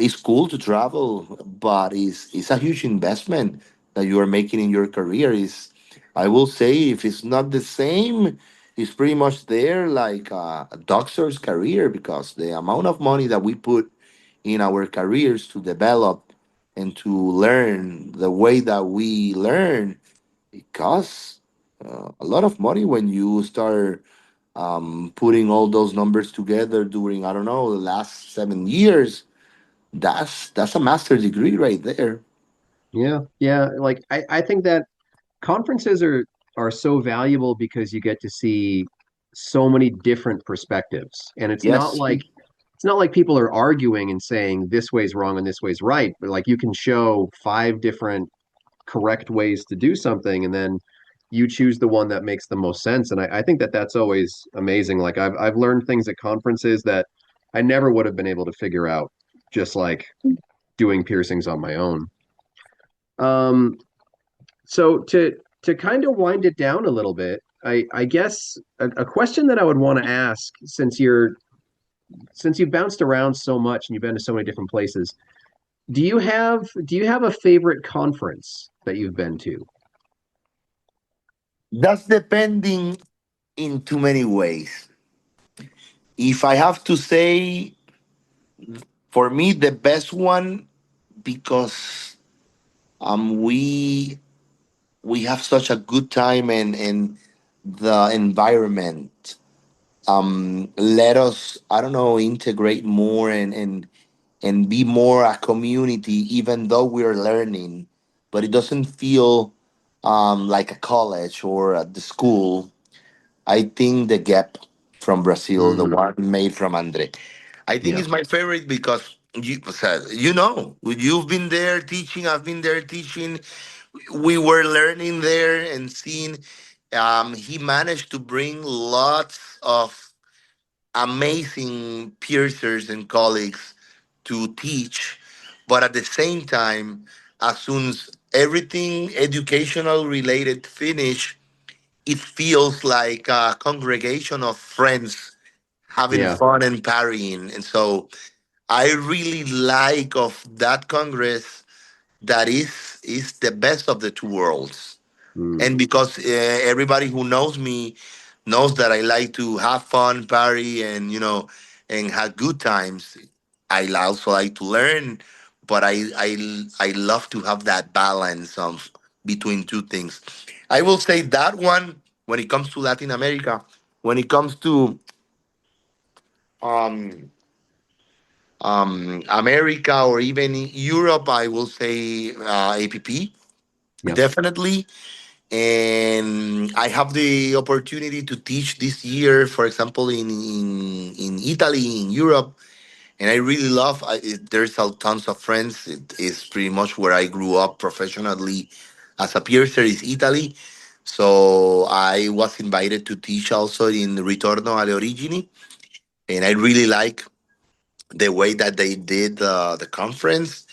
it's cool to travel, but it's a huge investment that you are making in your career. Is I will say, if it's not the same, it's pretty much there like a doctor's career, because the amount of money that we put in our careers to develop and to learn the way that we learn, it costs a lot of money when you start putting all those numbers together during, I don't know, the last 7 years. That's a master's degree right there. Yeah. Yeah. Like I think that conferences are so valuable because you get to see so many different perspectives. And Yes. it's not like people are arguing and saying this way's wrong and this way's right, but like you can show five different correct ways to do something and then you choose the one that makes the most sense. And I think that that's always amazing. Like I've learned things at conferences that I never would have been able to figure out just like doing piercings on my own. Um, so to kind of wind it down a little bit, I guess a question that I would want to ask since you've bounced around so much and you've been to so many different places, do you have a favorite conference that you've been to? That's depending in too many ways. If I have to say, for me, the best one, because we have such a good time, and the environment let us, I don't know, integrate more, and and be more a community, even though we're learning, but it doesn't feel like a college or at the school. I think the gap from Brazil, the Mm, one made from Andre, I think yeah. is my favorite because you've been there teaching, I've been there teaching. We were learning there and seeing. He managed to bring lots of amazing piercers and colleagues to teach, but at the same time, as soon as everything educational related finish, it feels like a congregation of friends having Yeah. fun and partying. And so I really like of that congress that is the best of the two worlds. Mm, And because everybody who knows me knows that I like to have fun, party, and and have good times. Also like to learn, but I love to have that balance of between two things. I will say that one when it comes to Latin America, when it comes to um America or even Europe, I will say APP yeah. definitely. And I have the opportunity to teach this year, for example, in Italy, in Europe, and I really love. There's tons of friends. It is pretty much where I grew up professionally as a piercer is Italy. So I was invited to teach also in Ritorno alle Origini, and I really like the way that they did the conference.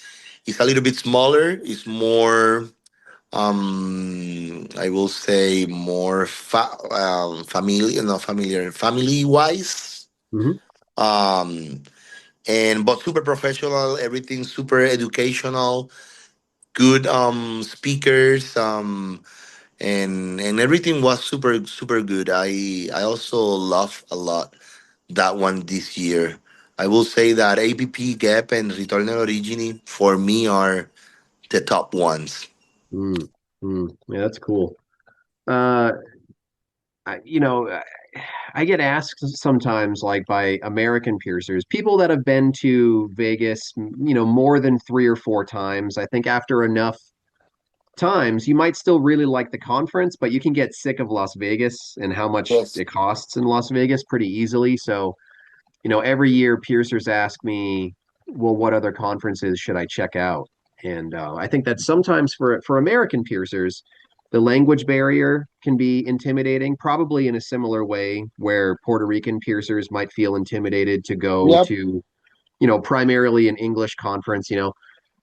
It's a little bit smaller. It's more I will say more familiar, not familiar, family wise. Hmm. Um, and but super professional, everything super educational, good speakers, and everything was super good. I also love a lot that one this year. I will say that APP Gap and Ritorno Origini for me are the top ones. Mm, yeah, that's cool. Uh, you know, I get asked sometimes, like by American piercers, people that have been to Vegas, more than 3 or 4 times. I think after enough times, you might still really like the conference, but you can get sick of Las Vegas and how much Yes. it costs in Las Vegas pretty easily. So, every year piercers ask me, well, what other conferences should I check out? And I think that sometimes for American piercers, the language barrier can be intimidating, probably in a similar way where Puerto Rican piercers might feel intimidated to go Yep. to, primarily an English conference,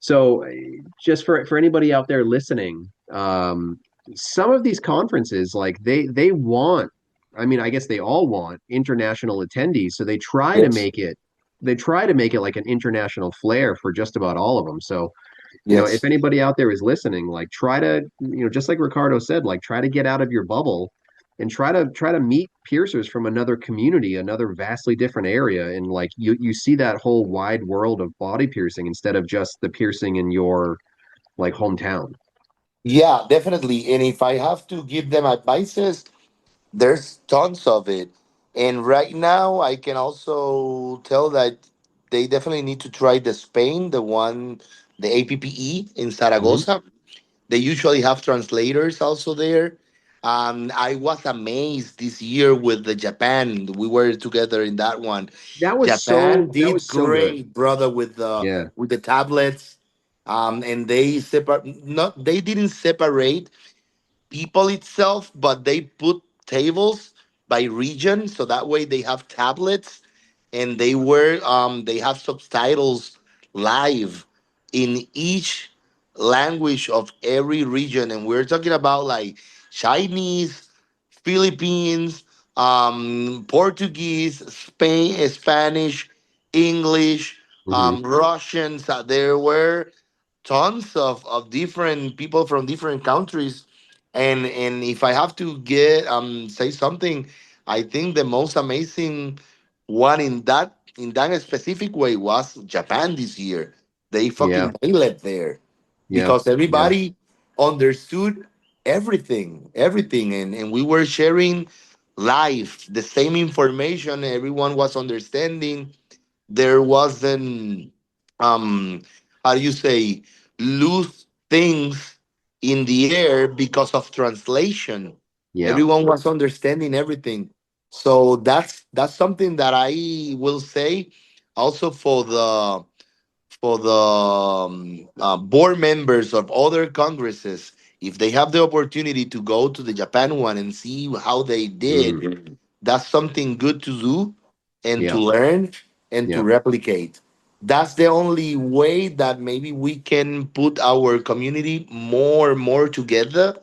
So just for anybody out there listening, some of these conferences, like they want, I mean, I guess they all want international attendees, so Yes. they try to make it like an international flair for just about all of them. So, if Yes. anybody out there is listening, like try to, just like Ricardo said, like try to get out of your bubble and try to meet piercers from another community, another vastly different area, and like you see that whole wide world of body piercing instead of just the piercing in your like hometown. Yeah, definitely. And if I have to give them advices, there's tons of it. And right now, I can also tell that they definitely need to try the Spain, the one, the APPE in Hmm. Zaragoza. They usually have translators also there. I was amazed this year with the Japan. We were together in that one. Japan That did was so good. great, brother, Yeah. with the tablets. And they didn't separate people itself, but they put tables by region, so that way they have tablets and they have subtitles live in each language of every region, and we're talking about like Chinese, Philippines, Portuguese, Spanish, English, Hmm. Russians. There were tons of different people from different countries, and if I have to get say something, I think the most amazing one in that specific way was Japan this year. They Yeah. fucking nailed it there Yeah. because Yeah. everybody understood everything, and we were sharing live the same information. Everyone was understanding. There wasn't um how do you say, lose things in the air because of translation. Yeah. Everyone was understanding everything. So that's something that I will say also for the board members of other congresses. If they have the opportunity to go to the Japan one and see how they Mm, did, that's something good to do and to yeah. learn and to Yeah. replicate. That's the only way that maybe we can put our community more together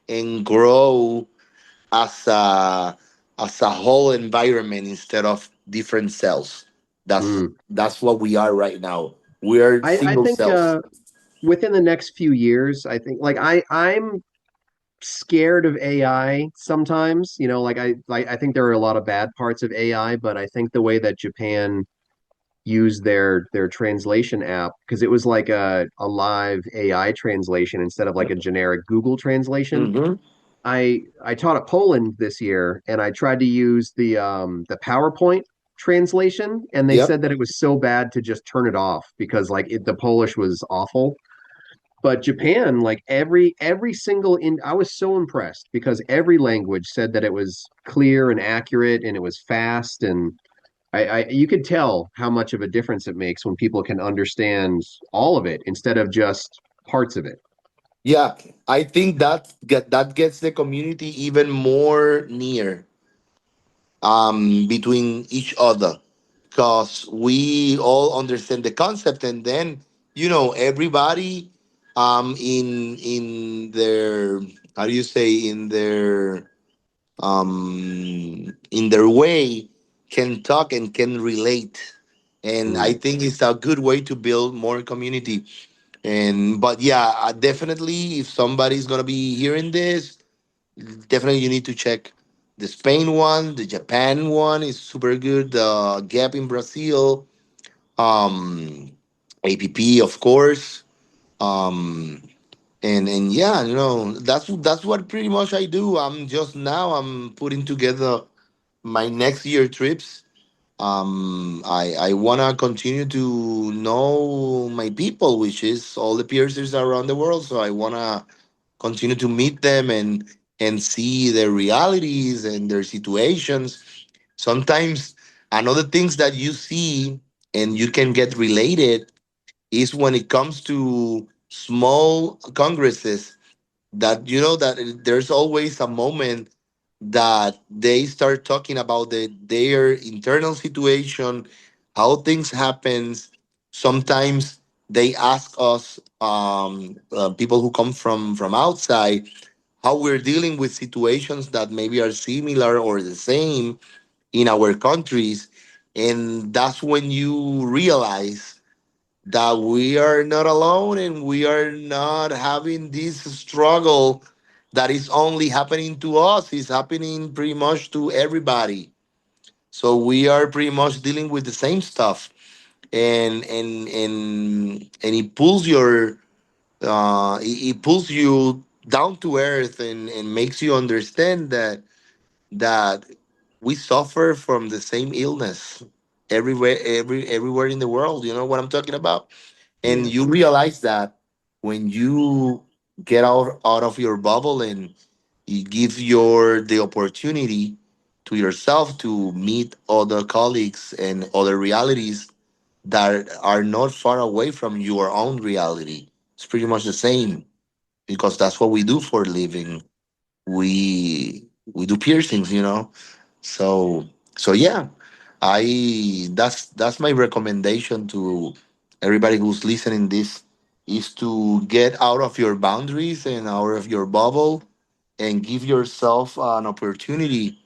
and grow as a whole environment instead of different cells. Mm. That's what we are right now. We are I single think cells. within the next few years, I think like I'm scared of AI sometimes. You know, I think there are a lot of bad parts of AI, but I think the way that Japan used their translation app, because it was like a live AI translation instead of like a generic Google translation. Hmm. I taught at Poland this year, and I tried to use the PowerPoint translation, and they Yep. said that it was so bad to just turn it off because the Polish was awful. But Japan, like every single in I was so impressed because every language said that it was clear and accurate and it was fast, and I you could tell how much of a difference it makes when people can understand all of it instead of just parts of it. Yeah, I think that gets the community even more near between each other because we all understand the concept, and then everybody in their, how do you say, in their way can talk and can relate, and I Mm, think it's a good way to build more community. And but yeah, definitely, if somebody's gonna be hearing this, definitely you need to check the Spain one. The Japan one is super good. The Gap in Brazil, um APP, of course. um and yeah, that's what pretty much I do. I'm putting together my next year trips. I want to continue to know my people, which is all the piercers around the world. So I want to continue to meet them and see their realities and their situations. Sometimes another things that you see and you can get related is when it comes to small congresses, that that there's always a moment that they start talking about their internal situation, how things happens. Sometimes they ask us, people who come from outside, how we're dealing with situations that maybe are similar or the same in our countries. And that's when you realize that we are not alone and we are not having this struggle that is only happening to us. It's happening pretty much to everybody. So we are pretty much dealing with the same stuff. And it pulls it pulls you down to earth and makes you understand that we suffer from the same illness everywhere in the world. You know what I'm talking about? And yeah. you realize that when you get out of your bubble and you give the opportunity to yourself to meet other colleagues and other realities that are not far away from your own reality. It's pretty much the same, because that's what we do for a living. We do piercings, so yeah, I that's my recommendation to everybody who's listening this, is to get out of your boundaries and out of your bubble and give yourself an opportunity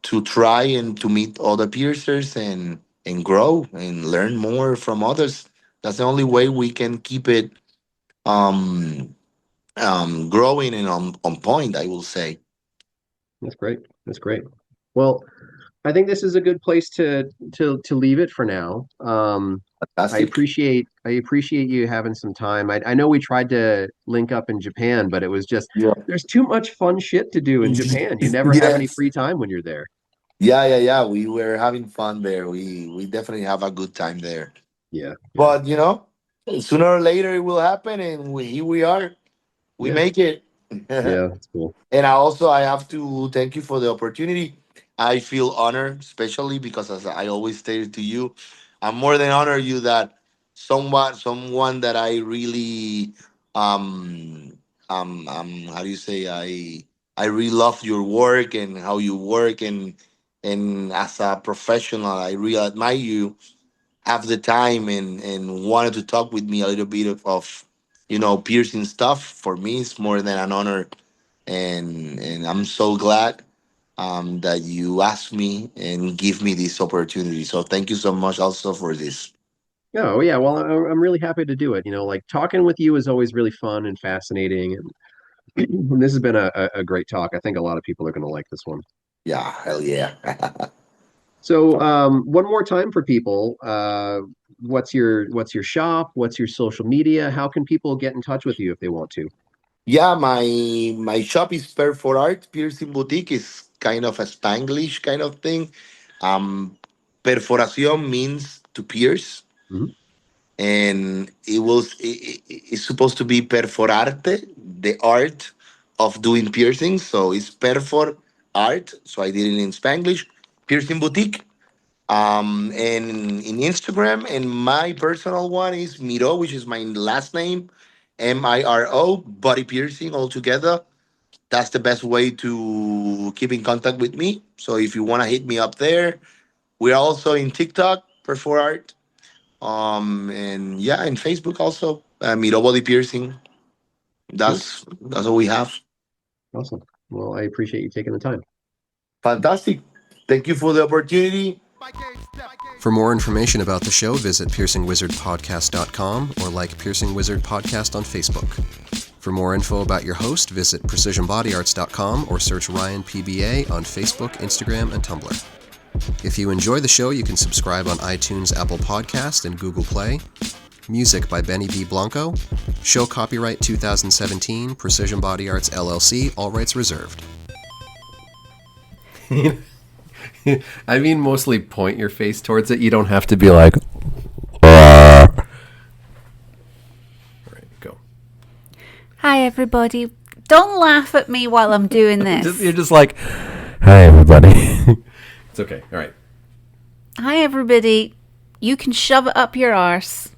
to try and to meet other piercers and grow and learn more from others. That's the only way we can keep it um growing and on point, I will say. That's great. That's great. Well, I think this is a good place to leave it for now. Fantastic. I appreciate you having some time. I know we tried to link up in Japan, but it was just Yeah. there's too much fun shit to do in Japan. You never have any Yes. free time when you're there. Yeah, yeah, yeah. We were having fun there. We definitely have a good time there. Yeah. But sooner or later it will happen, and here we are. We Yeah. make it. Yeah. That's cool. And I have to thank you for the opportunity. I feel honored, especially because as I always stated to you, I'm more than honored you that someone that I really how do you say, I really love your work and how you work, and as a professional I really admire you, have the time and wanted to talk with me a little bit of piercing stuff. For me it's more than an honor, and I'm so glad that you asked me and give me this opportunity. So thank you so much also for this. Oh, yeah. Well, I'm really happy to do it. Like talking with you is always really fun and fascinating. And this has been a great talk. I think a lot of people are going to like this one. Yeah, hell yeah. So, one more time for people, what's your shop? What's your social media? How can people get in touch with you if they want to? Yeah, my shop is Perforart Piercing Boutique. Is kind of a Spanglish kind of thing. Um, Perforación means to pierce, Mhm. and it's supposed to be perforarte, the art of doing piercings. So it's perfor art. So I did it in Spanglish. Piercing Boutique. And in Instagram, and my personal one is Miro, which is my last name, Miro, body piercing altogether. That's the best way to keep in contact with me. So if you want to hit me up there, we're also in TikTok, Perfor Art. And yeah, in Facebook also, Miro Body Piercing. Cool. That's all we have. Awesome. Well, I appreciate you taking the time. Fantastic. Thank you for the opportunity. For more information about the show, visit piercingwizardpodcast.com or like Piercing Wizard Podcast on Facebook. For more info about your host, visit precisionbodyarts.com or search Ryan PBA on Facebook, Instagram, and Tumblr. If you enjoy the show, you can subscribe on iTunes, Apple Podcast, and Google Play. Music by Benny B. Blanco. Show copyright 2017, Precision Body Arts LLC, all rights reserved. I mean, mostly point your face towards it. You don't have to be like, all right, go. Hi, everybody. Don't laugh at me while I'm doing this. You're just like, hi, everybody. It's okay. All right. Hi, everybody. You can shove it up your arse.